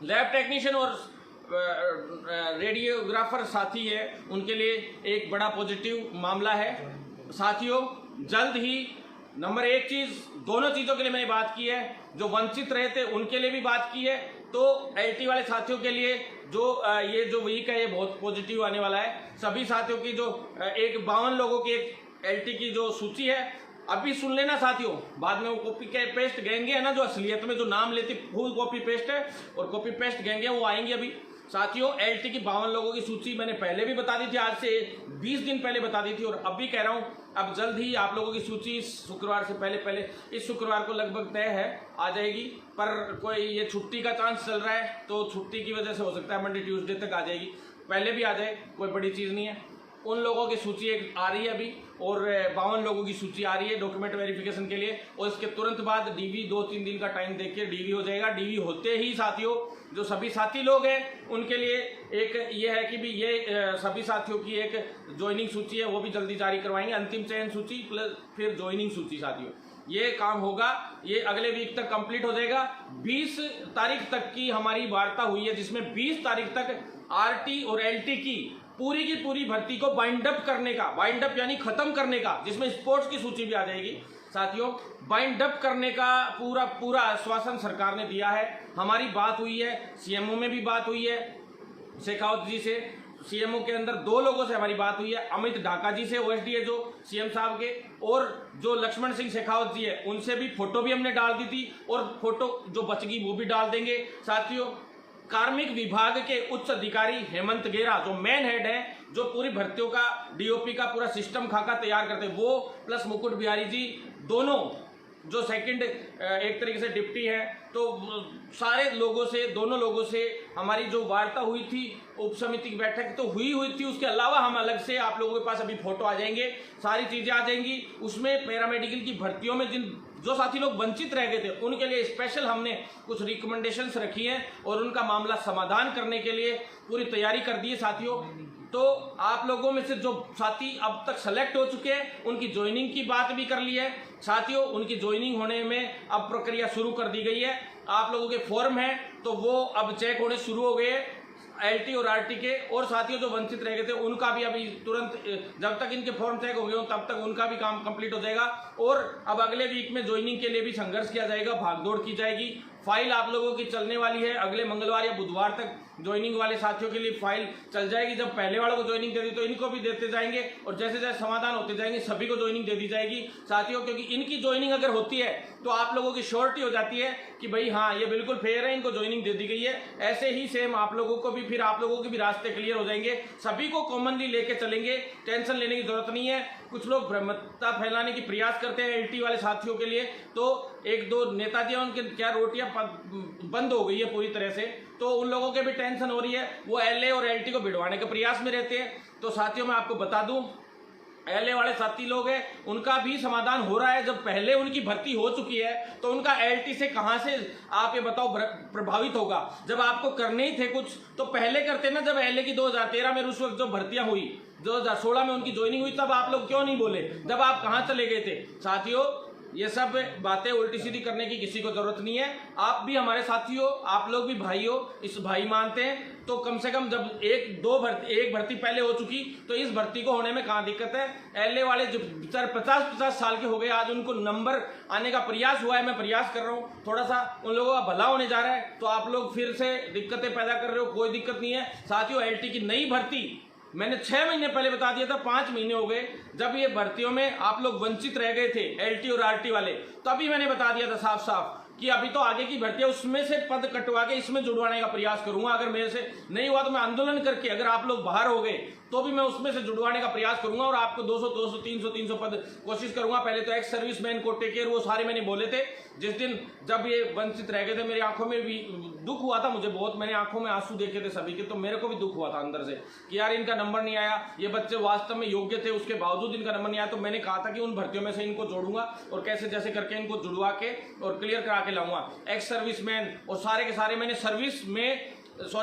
लैब टेक्नीशियन और रेडियोग्राफर साथी है, उनके लिए एक बड़ा पॉजिटिव मामला है साथियों। जल्द ही नंबर 1 चीज, दोनों चीजों के लिए मैंने बात की है, जो वंचित रहे थे उनके लिए भी बात की है। तो LT वाले साथियों के लिए जो ये जो वीक है, ये बहुत पॉजिटिव आने वाला है। सभी साथियों की जो 52 लोगों की एक LT की जो सूची है, अभी सुन लेना साथियों, बाद में वो कॉपी पेस्ट गैंगे है ना, जो असलियत में जो नाम लेती फुल कॉपी पेस्ट है, और कॉपी पेस्ट गैंगे वो आएंगे अभी। साथियों एलटी की 52 लोगों की सूची मैंने पहले भी बता दी थी, आज से 20 दिन पहले बता दी थी, और अब भी कह रहा हूं अब जल्द ही आप लोगों की सूची शुक्रवार से पहले इस शुक्रवार को लगभग तय है, आ जाएगी। पर कोई ये छुट्टी का चांस चल रहा है तो छुट्टी की वजह से हो सकता है मंडे ट्यूसडे तक आ जाएगी, पहले भी आ जाए, कोई बड़ी चीज़ नहीं है। उन लोगों की सूची एक आ रही है अभी, और 52 लोगों की सूची आ रही है डॉक्यूमेंट वेरिफिकेशन के लिए, और इसके तुरंत बाद डीवी 2-3 दिन का टाइम देख के डीवी हो जाएगा। डीवी होते ही साथियों जो सभी साथी लोग हैं उनके लिए एक ये है कि भी ये सभी साथियों की एक ज्वाइनिंग सूची है, वो भी जल्दी जारी करवाएंगे, अंतिम चयन सूची प्लस फिर ज्वाइनिंग सूची। साथियों ये काम होगा, ये अगले वीक तक कंप्लीट हो जाएगा। 20 तारीख तक की हमारी वार्ता हुई है, जिसमें 20 तारीख तक आरटी और एलटी की पूरी भर्ती को बाइंड अप करने का, बाइंड अप यानी खत्म करने का, जिसमें स्पोर्ट्स की सूची भी आ जाएगी। साथियों बाइंड अप करने का पूरा आश्वासन सरकार ने दिया है। हमारी बात हुई है, सीएमओ में भी बात हुई है शेखावत जी से, सीएमओ के अंदर 2 लोगों से हमारी बात हुई है, अमित ढाका जी से ओएसडीए जो सीएम साहब के, और जो लक्ष्मण सिंह शेखावत जी है उनसे भी फोटो भी हमने डाल दी थी, और फोटो जो बच गई वो भी डाल देंगे। साथियों कार्मिक विभाग के उच्च अधिकारी हेमंत गेरा जो मेन हेड है, जो पूरी भर्तियों का डीओपी का पूरा सिस्टम खाका तैयार करते हैं, वो प्लस मुकुट बिहारी जी दोनों जो सेकंड एक तरीके से डिप्टी है, तो सारे लोगों से, दोनों लोगों से हमारी जो वार्ता हुई थी, उप समिति की बैठक तो हुई थी, उसके अलावा हम अलग से आप लोगों के पास अभी फोटो आ जाएंगे, सारी चीजें आ जाएंगी। उसमें पैरामेडिकल की भर्तियों में जो साथी लोग वंचित रह गए थे उनके लिए स्पेशल हमने कुछ रिकमेंडेशंस रखी हैं, और उनका मामला समाधान करने के लिए पूरी तैयारी कर दी है। साथियों तो आप लोगों में से जो साथी अब तक सेलेक्ट हो चुके हैं उनकी ज्वाइनिंग की बात भी कर ली है। साथियों उनकी ज्वाइनिंग होने में अब प्रक्रिया शुरू कर दी गई है। आप लोगों के फॉर्म है तो वो अब चेक होने शुरू हो गए एलटी और आरटी के, और साथियों जो वंचित रह गए थे उनका भी अभी तुरंत, जब तक इनके फॉर्म चेक हो गए तब तक उनका भी काम कंप्लीट हो जाएगा। और अब अगले वीक में ज्वाइनिंग के लिए भी संघर्ष किया जाएगा, भागदौड़ की जाएगी। फाइल आप लोगों की चलने वाली है, अगले मंगलवार या बुधवार तक ज्वाइनिंग वाले साथियों के लिए फाइल चल जाएगी। जब पहले वालों को ज्वाइनिंग दे दी तो इनको भी देते जाएंगे, और जैसे जैसे समाधान होते जाएंगे सभी को ज्वाइनिंग दे दी जाएगी। साथियों क्योंकि इनकी ज्वाइनिंग अगर होती है तो आप लोगों की श्योरिटी हो जाती है कि भाई हाँ ये बिल्कुल फेयर है, इनको ज्वाइनिंग दे दी गई है। ऐसे ही सेम आप लोगों को भी, फिर आप लोगों के भी रास्ते क्लियर हो जाएंगे, सभी को कॉमनली लेके चलेंगे, टेंशन लेने की जरूरत नहीं है। कुछ लोग भ्रमता फैलाने की प्रयास करते हैं एलटी वाले साथियों के लिए, तो 1-2 नेताजी उनके क्या रोटियां बंद हो गई है पूरी तरह से, तो उन लोगों के भी टेंशन हो रही है, वो एलए और एलटी को भिड़वाने के प्रयास में रहते हैं। तो साथियों मैं आपको बता दूं एलए वाले साथी लोग हैं उनका भी समाधान हो रहा है। जब पहले उनकी भर्ती हो चुकी है तो उनका एलटी से कहां से आप ये बताओ प्रभावित होगा। जब आपको करने ही थे कुछ तो पहले करते ना, जब एलए की 2013 में उस वक्त जो भर्तियां हुई, 2016 में उनकी ज्वाइनिंग हुई, तब आप लोग क्यों नहीं बोले, जब आप कहां चले गए थे। साथियों ये सब बातें उल्टी सीधी करने की किसी को जरूरत नहीं है। आप भी हमारे साथी हो, आप लोग भी भाई हो, इस भाई मानते हैं, तो कम से कम जब एक भर्ती पहले हो चुकी तो इस भर्ती को होने में कहाँ दिक्कत है। एलए वाले जो 50-50 साल के हो गए, आज उनको नंबर आने का प्रयास हुआ है, मैं प्रयास कर रहा हूँ, थोड़ा सा उन लोगों का भला होने जा रहा है, तो आप लोग फिर से दिक्कतें पैदा कर रहे हो, कोई दिक्कत नहीं है। साथियों एलटी की नई भर्ती मैंने 6 महीने पहले बता दिया था, 5 महीने हो गए जब ये भर्तियों में आप लोग वंचित रह गए थे एलटी और आरटी वाले, तभी मैंने बता दिया था साफ साफ कि अभी तो आगे की भर्तियां उसमें से पद कटवा के इसमें जुड़वाने का प्रयास करूंगा। अगर मेरे से नहीं हुआ तो मैं आंदोलन करके, अगर आप लोग बाहर हो गए तो भी मैं उसमें से जुड़वाने का प्रयास करूंगा, और आपको 200, 300 पद कोशिश करूंगा। पहले तो एक्स सर्विसमैन को टेक केयर, वो सारे मैंने बोले थे। जिस दिन जब ये वंचित रह गए थे मेरी आंखों में भी दुख हुआ था, मुझे बहुत, मैंने आंखों में आंसू देखे थे सभी के, तो मेरे को भी दुख हुआ था अंदर से कि यार इनका नंबर नहीं आया, ये बच्चे वास्तव में योग्य थे, उसके बावजूद इनका नंबर नहीं आया। तो मैंने कहा था कि उन भर्तियों में से इनको जोड़ूंगा और कैसे जैसे करके इनको जुड़वा के और क्लियर करा के लाऊंगा। एक्स सर्विसमैन और सारे के सारे मैंने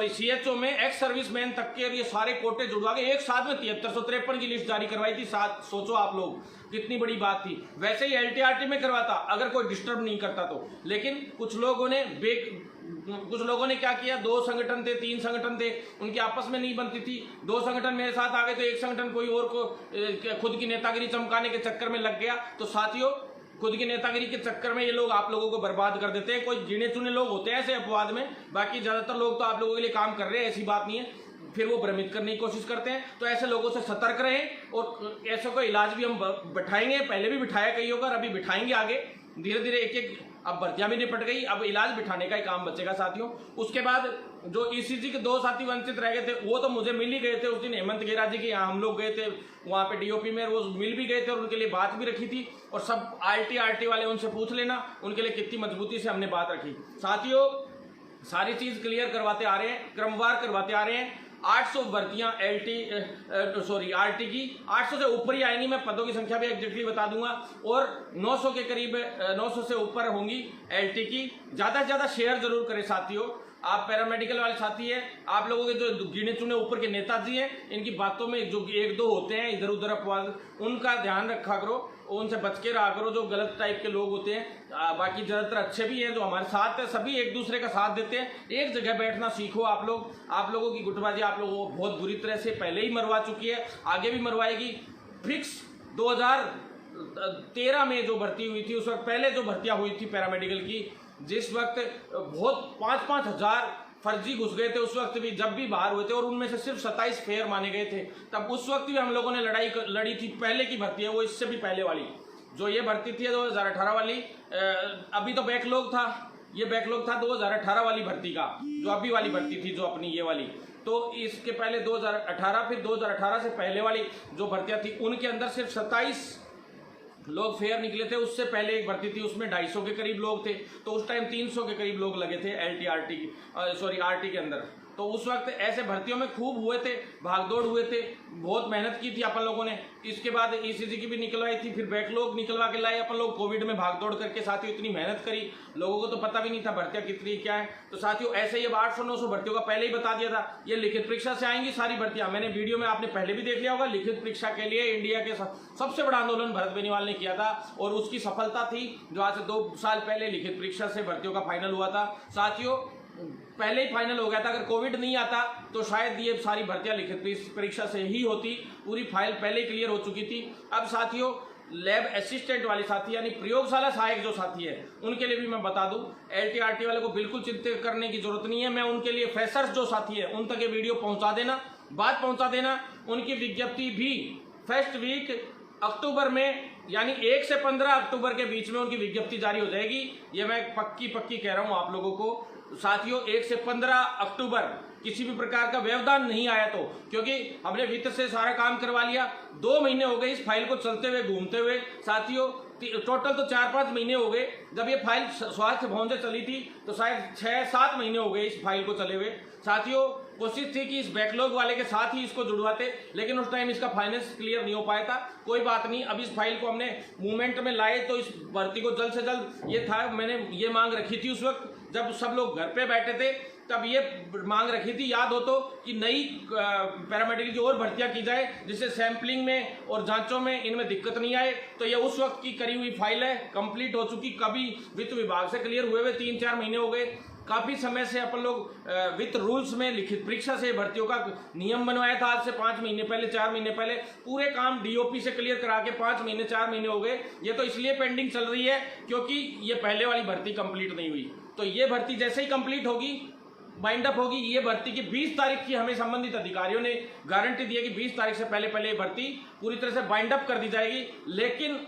सीएचओ में एक्स सर्विसमैन तक के ये सारे कोटे जुड़वा के एक साथ में 7353 की लिस्ट जारी करवाई थी। सोचो आप लोग कितनी बड़ी बात थी। वैसे ही एलटीआरटी में करवाता अगर कोई डिस्टर्ब नहीं करता तो, लेकिन कुछ लोगों ने क्या किया, 2 संगठन थे, 3 संगठन थे, उनकी आपस में नहीं बनती थी, 2 संगठन मेरे साथ आ गए तो एक संगठन कोई और को खुद की नेतागिरी चमकाने के चक्कर में लग गया। तो साथियों खुद की नेतागिरी के चक्कर में ये लोग आप लोगों को बर्बाद कर देते हैं। कोई गिने चुने लोग होते हैं ऐसे अपवाद में, बाकी ज्यादातर लोग तो आप लोगों के लिए काम कर रहे हैं, ऐसी बात नहीं है, फिर वो भ्रमित करने की कोशिश करते हैं। तो ऐसे लोगों से सतर्क रहें, और ऐसा कोई इलाज भी हम बैठाएंगे, पहले भी बिठाया कई होगा, अभी बिठाएंगे आगे, धीरे धीरे एक एक अब भर्तियां भी निपट गई, अब इलाज बिठाने का ही काम बचेगा साथियों। उसके बाद जो ईसीजी के 2 साथी वंचित रह गए थे वो तो मुझे मिल ही गए थे। उस दिन हेमंत गेरा जी के यहाँ हम लोग गए थे, वहाँ पे डीओपी में वो मिल भी गए थे और उनके लिए बात भी रखी थी। और सब आरटी वाले उनसे पूछ लेना उनके लिए कितनी मजबूती से हमने बात रखी। साथियों सारी चीज क्लियर करवाते आ रहे हैं, क्रमवार करवाते आ रहे हैं। 800 भर्तियां आरटी की 800 से ऊपर ही आएंगी, मैं पदों की संख्या भी एग्जैक्टली बता दूंगा। और 900 के करीब 900 से ऊपर होंगी एलटी की। ज्यादा से ज्यादा शेयर जरूर करें साथियों। आप पैरामेडिकल वाले साथी हैं, आप लोगों के जो गिने चुने ऊपर के नेताजी हैं, इनकी बातों में जो 1-2 होते हैं इधर उधर अपवाद, उनका ध्यान रखा करो, उनसे बच के रहा करो, जो गलत टाइप के लोग होते हैं। बाकी ज्यादातर अच्छे भी हैं जो हमारे साथ है, सभी एक दूसरे का साथ देते हैं। एक जगह बैठना सीखो आप लोग। आप लोगों की गुटबाजी आप लोगों को बहुत बुरी तरह से पहले ही मरवा चुकी है, आगे भी मरवाएगी। फिक्स 2013 में जो भर्ती हुई थी, उस वक्त पहले जो भर्तियां हुई थी पैरामेडिकल की, जिस वक्त बहुत 5-5 हजार फर्जी घुस गए थे, उस वक्त भी जब भी बाहर हुए थे और उनमें से सिर्फ 27 फेयर माने गए थे, तब उस वक्त भी हम लोगों ने लड़ाई लड़ी थी। पहले की भर्ती है वो, इससे भी पहले वाली जो ये भर्ती थी 2018 वाली, अभी तो बैकलॉग था, ये बैकलॉग था 2018 वाली भर्ती का, जो अभी वाली भर्ती थी जो अपनी ये वाली। तो इसके पहले 2018, फिर 2018 से पहले वाली जो भर्तियां थी उनके अंदर सिर्फ 27 लोग फेयर निकले थे। उससे पहले एक भर्ती थी उसमें 250 के करीब लोग थे, तो उस टाइम 300 के करीब लोग लगे थे आरटी के अंदर। तो उस वक्त ऐसे भर्तियों में खूब हुए थे, भागदौड़ हुए थे, बहुत मेहनत की थी अपन लोगों ने। इसके बाद ईसीजी की भी निकलवाई थी, फिर बैकलॉग निकलवा के लाए अपन लोग। कोविड में भागदौड़ करके साथियों इतनी मेहनत करी, लोगों को तो पता भी नहीं था भर्तियां कितनी क्या है। तो साथियों ऐसे ही अब 800-900 भर्तियों का पहले ही बता दिया था, ये लिखित परीक्षा से आएंगी सारी भर्तियां। मैंने वीडियो में आपने पहले भी देख लिया होगा, लिखित परीक्षा के लिए इंडिया के सबसे बड़ा आंदोलन भरत बेनीवाल ने किया था और उसकी सफलता थी जो आज से 2 साल पहले लिखित परीक्षा से भर्तियों का फाइनल हुआ था। साथियों पहले ही फाइनल हो गया था, अगर कोविड नहीं आता तो शायद ये सारी भर्तियां लिखित परीक्षा से ही होती, पूरी फाइल पहले ही क्लियर हो चुकी थी। अब साथियों लैब असिस्टेंट वाले साथी यानी प्रयोगशाला सहायक जो साथी है उनके लिए भी मैं बता दूं, एलटीआरटी वाले को बिल्कुल चिंतित करने की जरूरत नहीं है। मैं उनके लिए फ्रेशर्स जो साथी है उन तक ये वीडियो पहुंचा देना, बात पहुंचा देना। उनकी विज्ञप्ति भी फर्स्ट वीक अक्टूबर में यानी 1 से 15 अक्टूबर के बीच में उनकी विज्ञप्ति जारी हो जाएगी। ये मैं पक्की कह रहा हूं आप लोगों को। साथियों 1 से 15 अक्टूबर किसी भी प्रकार का व्यवधान नहीं आया तो, क्योंकि हमने वित्त से सारा काम करवा लिया, 2 महीने हो गए इस फाइल को चलते हुए घूमते हुए। साथियों टोटल तो 4-5 महीने हो गए, जब ये फाइल स्वास्थ्य भवन से चली थी तो शायद 6-7 महीने हो गए इस फाइल को चले हुए। साथियों कोशिश थी कि इस बैकलॉग वाले के साथ ही इसको जुड़वाते, लेकिन उस टाइम इसका फाइनेंस क्लियर नहीं हो पाया था। कोई बात नहीं, अब इस फाइल को हमने मूवमेंट में लाए तो इस भर्ती को जल्द से जल्द, ये था मैंने ये मांग रखी थी उस वक्त जब सब लोग घर पे बैठे थे, तब ये मांग रखी थी, याद हो तो, कि नई पैरामेडिकल की और भर्तियां की जाए जिससे सैंपलिंग में और जांचों में इनमें दिक्कत नहीं आए। तो ये उस वक्त की करी हुई फाइल है, कंप्लीट हो चुकी, कभी वित्त विभाग से क्लियर हुए 3-4 महीने हो गए। काफी समय से अपन लोग वित्त रूल्स में लिखित परीक्षा से भर्तियों का नियम बनवाया था, आज से 5 महीने पहले 4 महीने पहले पूरे काम डीओपी से क्लियर करा के 5 महीने 4 महीने हो गए। ये तो इसलिए पेंडिंग चल रही है क्योंकि ये पहले वाली भर्ती कंप्लीट नहीं हुई। तो ये भर्ती जैसे ही कंप्लीट होगी, बाइंड अप होगी, ये भर्ती की 20 तारीख की हमें संबंधित अधिकारियों ने गारंटी दी है कि 20 तारीख से पहले ये भर्ती पूरी तरह से बाइंड अप कर दी जाएगी। लेकिन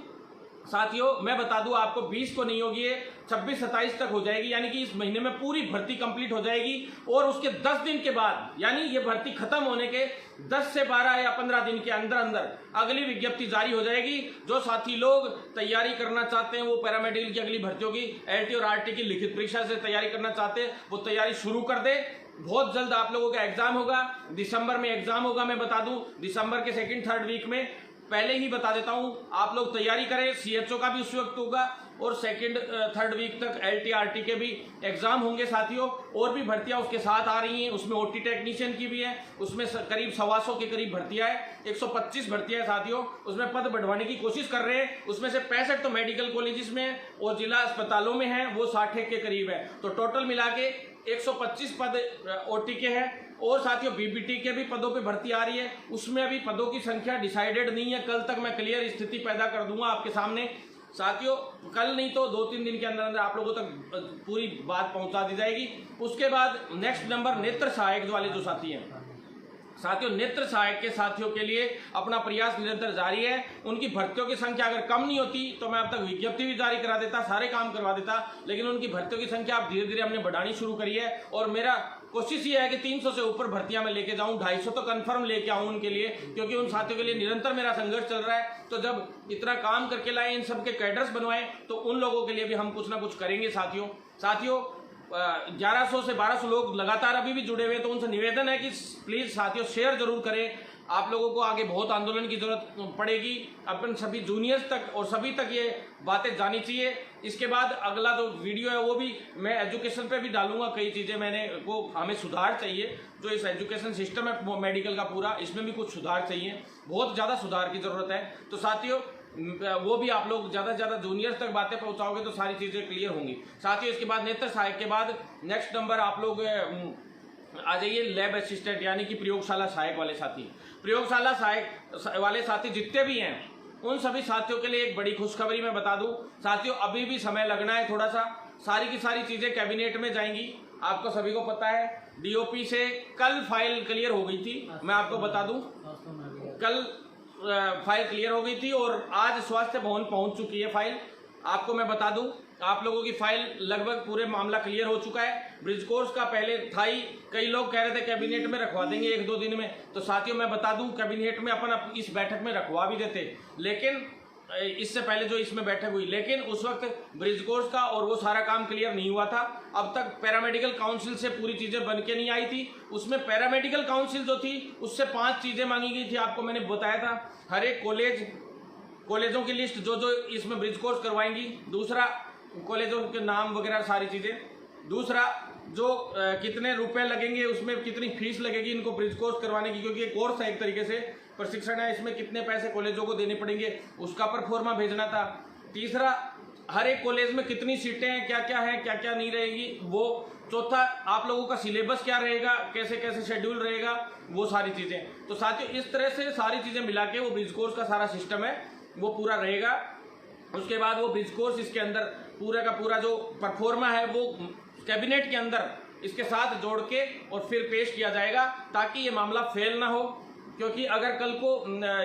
साथियों मैं बता दूं आपको, 20 को नहीं होगी, 26-27 तक हो जाएगी, यानी कि इस महीने में पूरी भर्ती कंप्लीट हो जाएगी। और उसके 10 दिन के बाद, यानी ये भर्ती खत्म होने के 10 से 12 या 15 दिन के अंदर अंदर अगली विज्ञप्ति जारी हो जाएगी। जो साथी लोग तैयारी करना चाहते हैं, वो पैरामेडिकल की अगली भर्तियों की एलटी और आरटी की लिखित परीक्षा से तैयारी करना चाहते हैं, वो तैयारी शुरू कर दे। बहुत जल्द आप लोगों का एग्जाम होगा, दिसंबर में एग्जाम होगा। मैं बता दूं दिसंबर के 2-3 वीक में, पहले ही बता देता हूं, आप लोग तैयारी करें। सीएचओ का भी उस वक्त होगा और 2-3 वीक तक एलटीआरटी के भी एग्जाम होंगे साथियों। और भी भर्तियां उसके साथ आ रही हैं, उसमें ओटी टेक्नीशियन की भी है, उसमें करीब 125 के करीब भर्तियां है, 125 भर्तियां साथियों, उसमें पद बढ़वाने की कोशिश कर रहे हैं। उसमें से 65 तो मेडिकल कॉलेजेस में और जिला अस्पतालों में है, वो 60 के करीब है। तो टोटल मिला के 125 पद ओटी के हैं। और साथियों बीबीटी के भी पदों पे भर्ती आ रही है, उसमें अभी पदों की संख्या डिसाइडेड नहीं है। कल तक मैं क्लियर स्थिति पैदा कर दूंगा आपके सामने साथियों, कल नहीं तो 2-3 दिन के अंदर अंदर आप लोगों तक पूरी बात पहुंचा दी जाएगी। उसके बाद नेक्स्ट नंबर नेत्र सहायक वाले जो साथी हैं साथियों नेत्र सहायक के साथियों के लिए अपना प्रयास निरंतर जारी है। उनकी भर्तियों की संख्या अगर कम नहीं होती तो मैं अब तक विज्ञप्ति भी जारी करा देता, सारे काम करवा देता, लेकिन उनकी भर्तियों की संख्या अब धीरे धीरे हमने बढ़ानी शुरू करी है। और मेरा कोशिश ये है कि 300 से ऊपर भर्तियां मैं लेके जाऊं, 250 तो कंफर्म लेके आऊं उनके लिए, क्योंकि उन साथियों के लिए निरंतर मेरा संघर्ष चल रहा है। तो जब इतना काम करके लाए, इन सबके कैडर्स बनवाए, तो उन लोगों के लिए भी हम कुछ ना कुछ करेंगे। साथियों 1100 से 1200 लोग लगातार अभी भी जुड़े हुए हैं, तो उनसे निवेदन है कि प्लीज साथियों शेयर जरूर करें। आप लोगों को आगे बहुत आंदोलन की जरूरत पड़ेगी, अपन सभी जूनियर्स तक और सभी तक ये बातें जानी चाहिए। इसके बाद अगला जो वीडियो है वो भी मैं एजुकेशन पे भी डालूंगा। कई चीजें हमें सुधार चाहिए, जो इस एजुकेशन सिस्टम है मेडिकल का पूरा, इसमें भी कुछ सुधार चाहिए, बहुत ज्यादा सुधार की जरूरत है। तो साथियों वो भी आप लोग ज्यादा से ज्यादा जूनियर्स तक बातें पहुंचाओगे तो सारी चीजें क्लियर होंगी। साथियों इसके बाद नेत्र सहायक के बाद नेक्स्ट नंबर आप लोग आ जाइए लैब असिस्टेंट, यानी कि प्रयोगशाला सहायक वाले साथी। प्रयोगशाला सहायक वाले साथी जितने भी हैं, उन सभी साथियों के लिए एक बड़ी खुशखबरी मैं बता दूं। साथियों अभी भी समय लगना है थोड़ा सा, सारी की सारी चीजें कैबिनेट में जाएंगी। आपको सभी को पता है डीओपी से कल फाइल क्लियर हो गई थी, मैं आपको बता दूं कल फाइल क्लियर हो गई थी और आज स्वास्थ्य भवन पहुंच चुकी है फाइल। आपको मैं बता दूं आप लोगों की फाइल लगभग पूरे मामला क्लियर हो चुका है। ब्रिज कोर्स का पहले था ही, कई लोग कह रहे थे कैबिनेट में रखवा देंगे 1-2 दिन में, तो साथियों मैं बता दूं कैबिनेट में अपन इस बैठक में रखवा भी देते, लेकिन इससे पहले जो इसमें बैठक हुई, लेकिन उस वक्त ब्रिज कोर्स का और वो सारा काम क्लियर नहीं हुआ था। अब तक पैरामेडिकल काउंसिल से पूरी चीजें बन के नहीं आई थी। उसमें पैरामेडिकल काउंसिल जो थी उससे 5 चीजें मांगी गई थी, आपको मैंने बताया था। हर एक कॉलेजों की लिस्ट जो इसमें ब्रिज कोर्स करवाएंगी, दूसरा कॉलेजों के नाम वगैरह सारी चीजें, दूसरा जो कितने रुपए लगेंगे, उसमें कितनी फीस लगेगी इनको ब्रिज कोर्स करवाने की, क्योंकि ये कोर्स है एक तरीके से प्रशिक्षण है, इसमें कितने पैसे कॉलेजों को देने पड़ेंगे उसका परफॉर्मा भेजना था। तीसरा हर एक कॉलेज में कितनी सीटें हैं, क्या क्या है, क्या क्या नहीं रहेगी वो। चौथा आप लोगों का सिलेबस क्या रहेगा, कैसे कैसे शेड्यूल रहेगा, वो सारी चीजें। तो साथियों इस तरह से सारी चीजें मिला के वो ब्रिज कोर्स का सारा सिस्टम है वो पूरा रहेगा। उसके बाद वो ब्रिज कोर्स इसके अंदर पूरा का पूरा जो परफॉर्मा है वो कैबिनेट के अंदर इसके साथ जोड़ के और फिर पेश किया जाएगा, ताकि ये मामला फेल ना हो। क्योंकि अगर कल को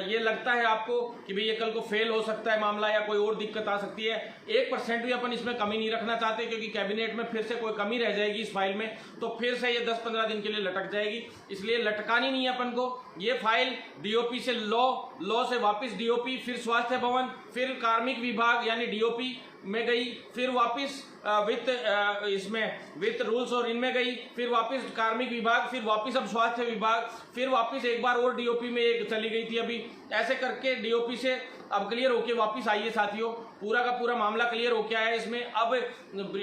ये लगता है आपको कि भाई ये कल को फेल हो सकता है मामला या कोई और दिक्कत आ सकती है, 1% भी अपन इसमें कमी नहीं रखना चाहते, क्योंकि कैबिनेट में फिर से कोई कमी रह जाएगी इस फाइल में तो फिर से ये 10-15 दिन के लिए लटक जाएगी। इसलिए लटकानी नहीं है अपन को। ये फाइल डीओपी से लॉ से वापस डीओपी, फिर स्वास्थ्य भवन, फिर कार्मिक विभाग यानी डीओपी में गई, फिर वापस वित्त रूल्स और इनमें गई, फिर वापस कार्मिक विभाग, फिर वापस अब स्वास्थ्य विभाग, फिर वापस एक बार और डीओपी में एक चली गई थी अभी। ऐसे करके डीओपी से अब क्लियर होके वापस आइए साथियों, पूरा का पूरा मामला क्लियर हो गया है इसमें। अब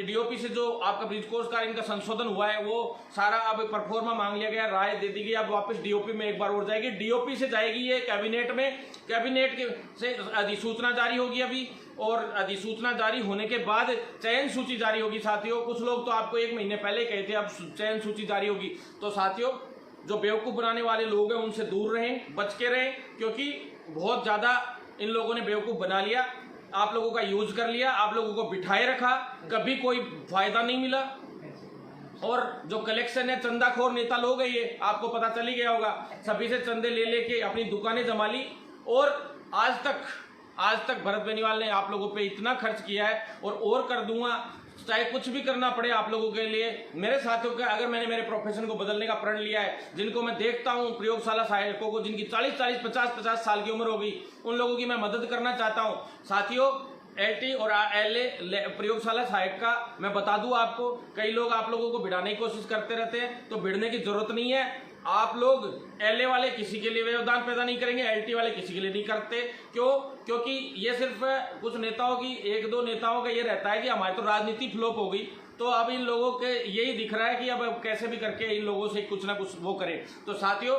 डीओपी से जो आपका ब्रिज कोर्स का इनका संशोधन हुआ है वो सारा अब परफॉर्मा मांग लिया गया, राय दे दी गई, अब वापस डीओपी में एक बार और जाएगी। डीओपी से जाएगी ये कैबिनेट में, कैबिनेट से अधिसूचना जारी होगी अभी, और अधिसूचना जारी होने के बाद चयन सूची जारी होगी साथियों। कुछ लोग तो आपको 1 महीने पहले कहे थे अब चयन सूची जारी होगी। तो साथियों जो बेवकूफ बनाने वाले लोग हैं उनसे दूर रहें, बच के रहें, क्योंकि बहुत ज्यादा इन लोगों ने बेवकूफ बना लिया, आप लोगों का यूज कर लिया, आप लोगों को बिठाए रखा, कभी कोई फायदा नहीं मिला। और जो कलेक्शन है चंदाखोर नेता लोग हैं ये, आपको पता चल ही गया होगा, सभी से चंदे ले लेके अपनी दुकानें जमा ली। और आज तक भरत बेनीवाल ने आप लोगों पे इतना खर्च किया है और कर दूंगा, चाहे कुछ भी करना पड़े आप लोगों के लिए। मेरे साथियों का अगर मैंने मेरे प्रोफेशन को बदलने का प्रण लिया है, जिनको मैं देखता हूं प्रयोगशाला सहायकों को जिनकी 40-40, 50-50 साल की उम्र हो गई, उन लोगों की मैं मदद करना चाहता हूं साथियों। एलटी और एलए प्रयोगशाला सहायक का मैं बता दूं आपको, कई लोग आप लोगों को भिड़ाने की कोशिश करते रहते हैं, तो भिड़ने की जरूरत नहीं है। आप लोग एलए वाले किसी के लिए व्यवधान पैदा नहीं करेंगे, एलटी वाले किसी के लिए नहीं करते। क्यों? क्योंकि ये सिर्फ कुछ नेताओं की, 1-2 नेताओं का ये रहता है कि हमारी तो राजनीति फ्लॉप हो गई, तो अब इन लोगों के यही दिख रहा है कि अब कैसे भी करके इन लोगों से कुछ ना कुछ वो करें। तो साथियों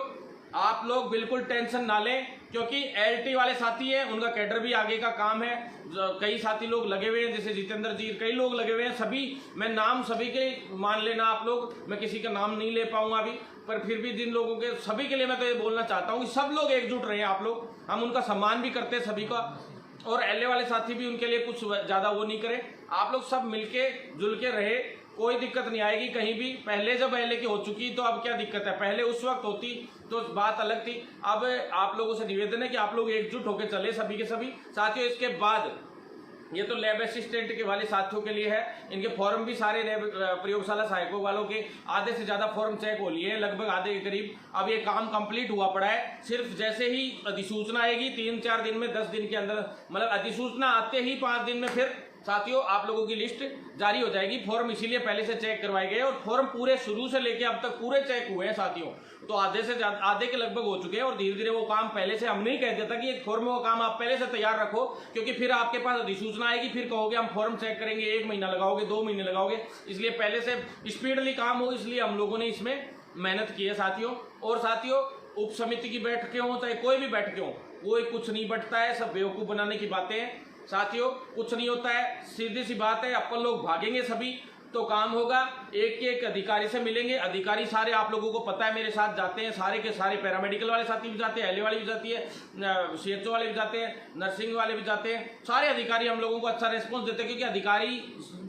आप लोग बिल्कुल टेंशन ना लें, क्योंकि एलटी वाले साथी हैं, उनका कैडर भी आगे का काम है। कई साथी लोग लगे हुए हैं, जैसे जितेंद्र जी, कई लोग लगे हुए हैं, सभी मैं नाम सभी के मान लेना आप लोग, मैं किसी का नाम नहीं ले पाऊंगा अभी, पर फिर भी जिन लोगों के सभी के लिए मैं तो ये बोलना चाहता हूँ कि सब लोग एकजुट रहे, आप लोग, हम उनका सम्मान भी करते हैं सभी का, और एलए वाले साथी भी उनके लिए कुछ ज्यादा वो नहीं करे। आप लोग सब मिलके जुल के रहे, कोई दिक्कत नहीं आएगी कहीं भी। पहले की हो चुकी तो अब क्या दिक्कत है, पहले उस वक्त होती तो बात अलग थी। अब आप लोगों से निवेदन है कि आप लोग एकजुट होकर चले सभी के सभी साथियों। इसके बाद ये तो लैब असिस्टेंट के वाले साथियों के लिए है, इनके फॉर्म भी सारे लैब प्रयोगशाला सहायकों वालों के आधे से ज्यादा फॉर्म चेक हो लिए हैं, लगभग आधे के करीब। अब ये काम कंप्लीट हुआ पड़ा है। सिर्फ जैसे ही अधिसूचना आएगी 3-4 दिन में, 10 दिन के अंदर, मतलब अधिसूचना आते ही 5 दिन में फिर साथियों आप लोगों की लिस्ट जारी हो जाएगी। फॉर्म इसीलिए पहले से चेक करवाए गए और फॉर्म पूरे शुरू से लेके अब तक पूरे चेक हुए हैं साथियों। तो आधे के लगभग हो चुके हैं और धीरे धीरे वो काम पहले से हमने ही कह दिया था कि एक फॉर्म का काम आप पहले से तैयार रखो, क्योंकि फिर आपके पास अधिसूचना आएगी, फिर कहोगे हम फॉर्म चेक करेंगे, 1 महीना लगाओगे, 2 महीने लगाओगे। इसलिए पहले से स्पीडली काम हो, इसलिए हम लोगों ने इसमें मेहनत की है साथियों। और साथियों उप समिति की बैठकें हो चाहे कोई भी बैठकें हो, कोई कुछ नहीं बटता है, सब बेवकूफ बनाने की बातें हैं साथियों। कुछ नहीं होता है, सीधी सी बात है। अपन लोग भागेंगे सभी तो काम होगा। एक अधिकारी से मिलेंगे, अधिकारी सारे आप लोगों को पता है मेरे साथ जाते हैं, सारे के सारे पैरामेडिकल वाले साथी भी जाते हैं, एलए वाली भी जाती है, सीएचओ वाले भी जाते हैं, नर्सिंग वाले भी जाते हैं। सारे अधिकारी हम लोगों को अच्छा रिस्पॉन्स देते हैं, क्योंकि अधिकारी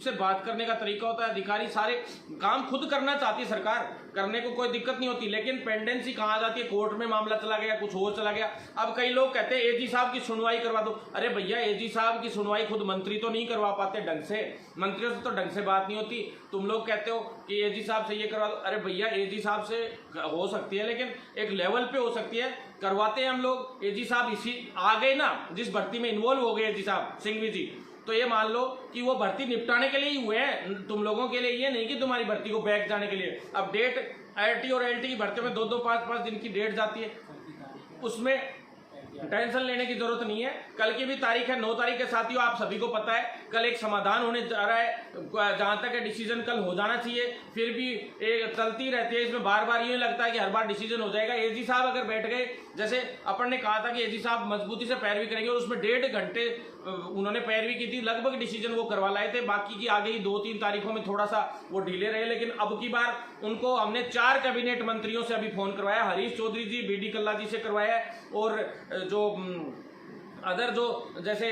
से बात करने का तरीका होता है। अधिकारी सारे काम खुद करना चाहती है सरकार, करने को कोई दिक्कत नहीं होती, लेकिन पेंडेंसी कहाँ जाती है, कोर्ट में मामला चला गया, कुछ और चला गया। अब कई लोग कहते हैं एजी साहब की सुनवाई करवा दो। अरे भैया एजी साहब की सुनवाई खुद मंत्री तो नहीं करवा पाते ढंग से, मंत्रियों से तो ढंग से बात नहीं होती। तुम लोग कहते हो कि एजी साहब से ये करवा दो। अरे भैया एजी साहब से हो सकती है, लेकिन एक लेवल पे हो सकती है, करवाते हैं हम लोग। एजी साहब इसी आ गए ना, जिस भर्ती में इन्वॉल्व हो गए एजी साहब सिंघवी जी, तो ये मान लो कि वो भर्ती निपटाने के लिए ही हुए हैं, तुम लोगों के लिए, ये नहीं कि तुम्हारी भर्ती को बैक जाने के लिए। अब डेट आईटी और एलटी की भर्ती में 2-2, 5-5 दिन की डेट जाती है, उसमें टेंशन लेने की जरूरत नहीं है। कल की भी तारीख है 9 तारीख के साथियों, आप सभी को पता है कल एक समाधान होने जा रहा है। जहां तक डिसीजन कल हो जाना चाहिए, फिर भी एक चलती रहती है इसमें, बार बार ये लगता है कि हर बार डिसीजन हो जाएगा। एजी साहब अगर बैठ गए, जैसे अपन ने कहा था कि एजी साहब मजबूती से पैरवी करेंगे, और उसमें 1.5 घंटे उन्होंने पैरवी की थी, लगभग डिसीजन वो करवा लाए थे। बाकी की आगे ही 2-3 तारीखों में थोड़ा सा वो ढीले रहे, लेकिन अब की बार उनको हमने 4 कैबिनेट मंत्रियों से अभी फोन करवाया, हरीश चौधरी जी, बीडी कल्ला जी से करवाया है, और जो अदर जो जैसे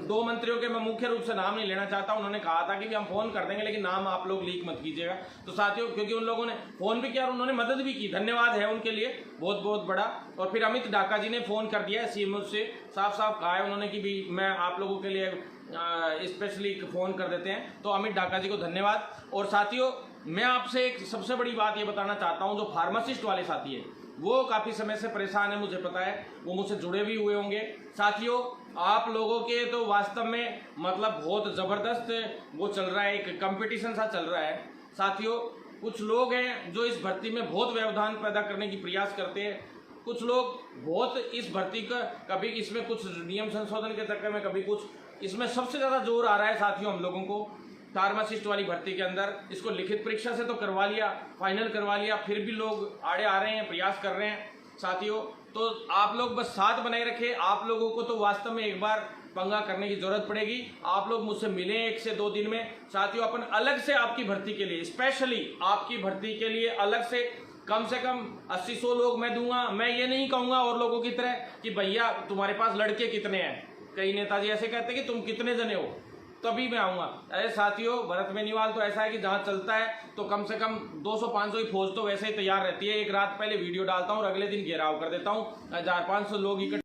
2 मंत्रियों के मैं मुख्य रूप से नाम नहीं लेना चाहता, उन्होंने कहा था कि हम फोन कर देंगे लेकिन नाम आप लोग लीक मत कीजिएगा। तो साथियों क्योंकि उन लोगों ने फोन भी किया और उन्होंने मदद भी की, धन्यवाद है उनके लिए बहुत बहुत बड़ा। और फिर अमित डाका जी ने फोन कर दिया है सीएमओ से, साफ साफ कहा है उन्होंने कि भी मैं आप लोगों के लिए स्पेशली फोन कर देते हैं, तो अमित डाका जी को धन्यवाद। और साथियों मैं आपसे एक सबसे बड़ी बात ये बताना चाहता हूँ, जो फार्मासिस्ट वाले साथी है वो काफी समय से परेशान है, मुझे पता है, वो मुझसे जुड़े भी हुए होंगे। साथियों आप लोगों के तो वास्तव में मतलब बहुत जबरदस्त वो चल रहा है, एक कंपटीशन सा चल रहा है साथियों। कुछ लोग हैं जो इस भर्ती में बहुत व्यवधान पैदा करने की प्रयास करते हैं, कुछ लोग बहुत इस भर्ती का कभी इसमें कुछ नियम संशोधन के चक्कर में, कभी कुछ, इसमें सबसे ज्यादा जोर आ रहा है साथियों हम लोगों को फार्मासिस्ट वाली भर्ती के अंदर। इसको लिखित परीक्षा से तो करवा लिया, फाइनल करवा लिया, फिर भी लोग आड़े आ रहे हैं, प्रयास कर रहे हैं साथियों। तो आप लोग बस साथ बनाए रखें। आप लोगों को तो वास्तव में एक बार पंगा करने की जरूरत पड़ेगी। आप लोग मुझसे मिलें 1 से 2 दिन में साथियों। अपन अलग से आपकी भर्ती के लिए, स्पेशली आपकी भर्ती के लिए अलग से कम 80-100 लोग मैं दूंगा। मैं ये नहीं कहूंगा और लोगों की तरह कि भैया तुम्हारे पास लड़के कितने हैं, कई नेताजी ऐसे कहते हैं कि तुम कितने जने हो तभी मैं आऊंगा। अरे साथियों भरत मेनीवाल तो ऐसा है कि जहां चलता है तो कम से कम 200-500 की फौज तो वैसे ही तैयार रहती है। एक रात पहले वीडियो डालता हूं और अगले दिन घेराव कर देता हूं, 1500 लोग इकट्ठे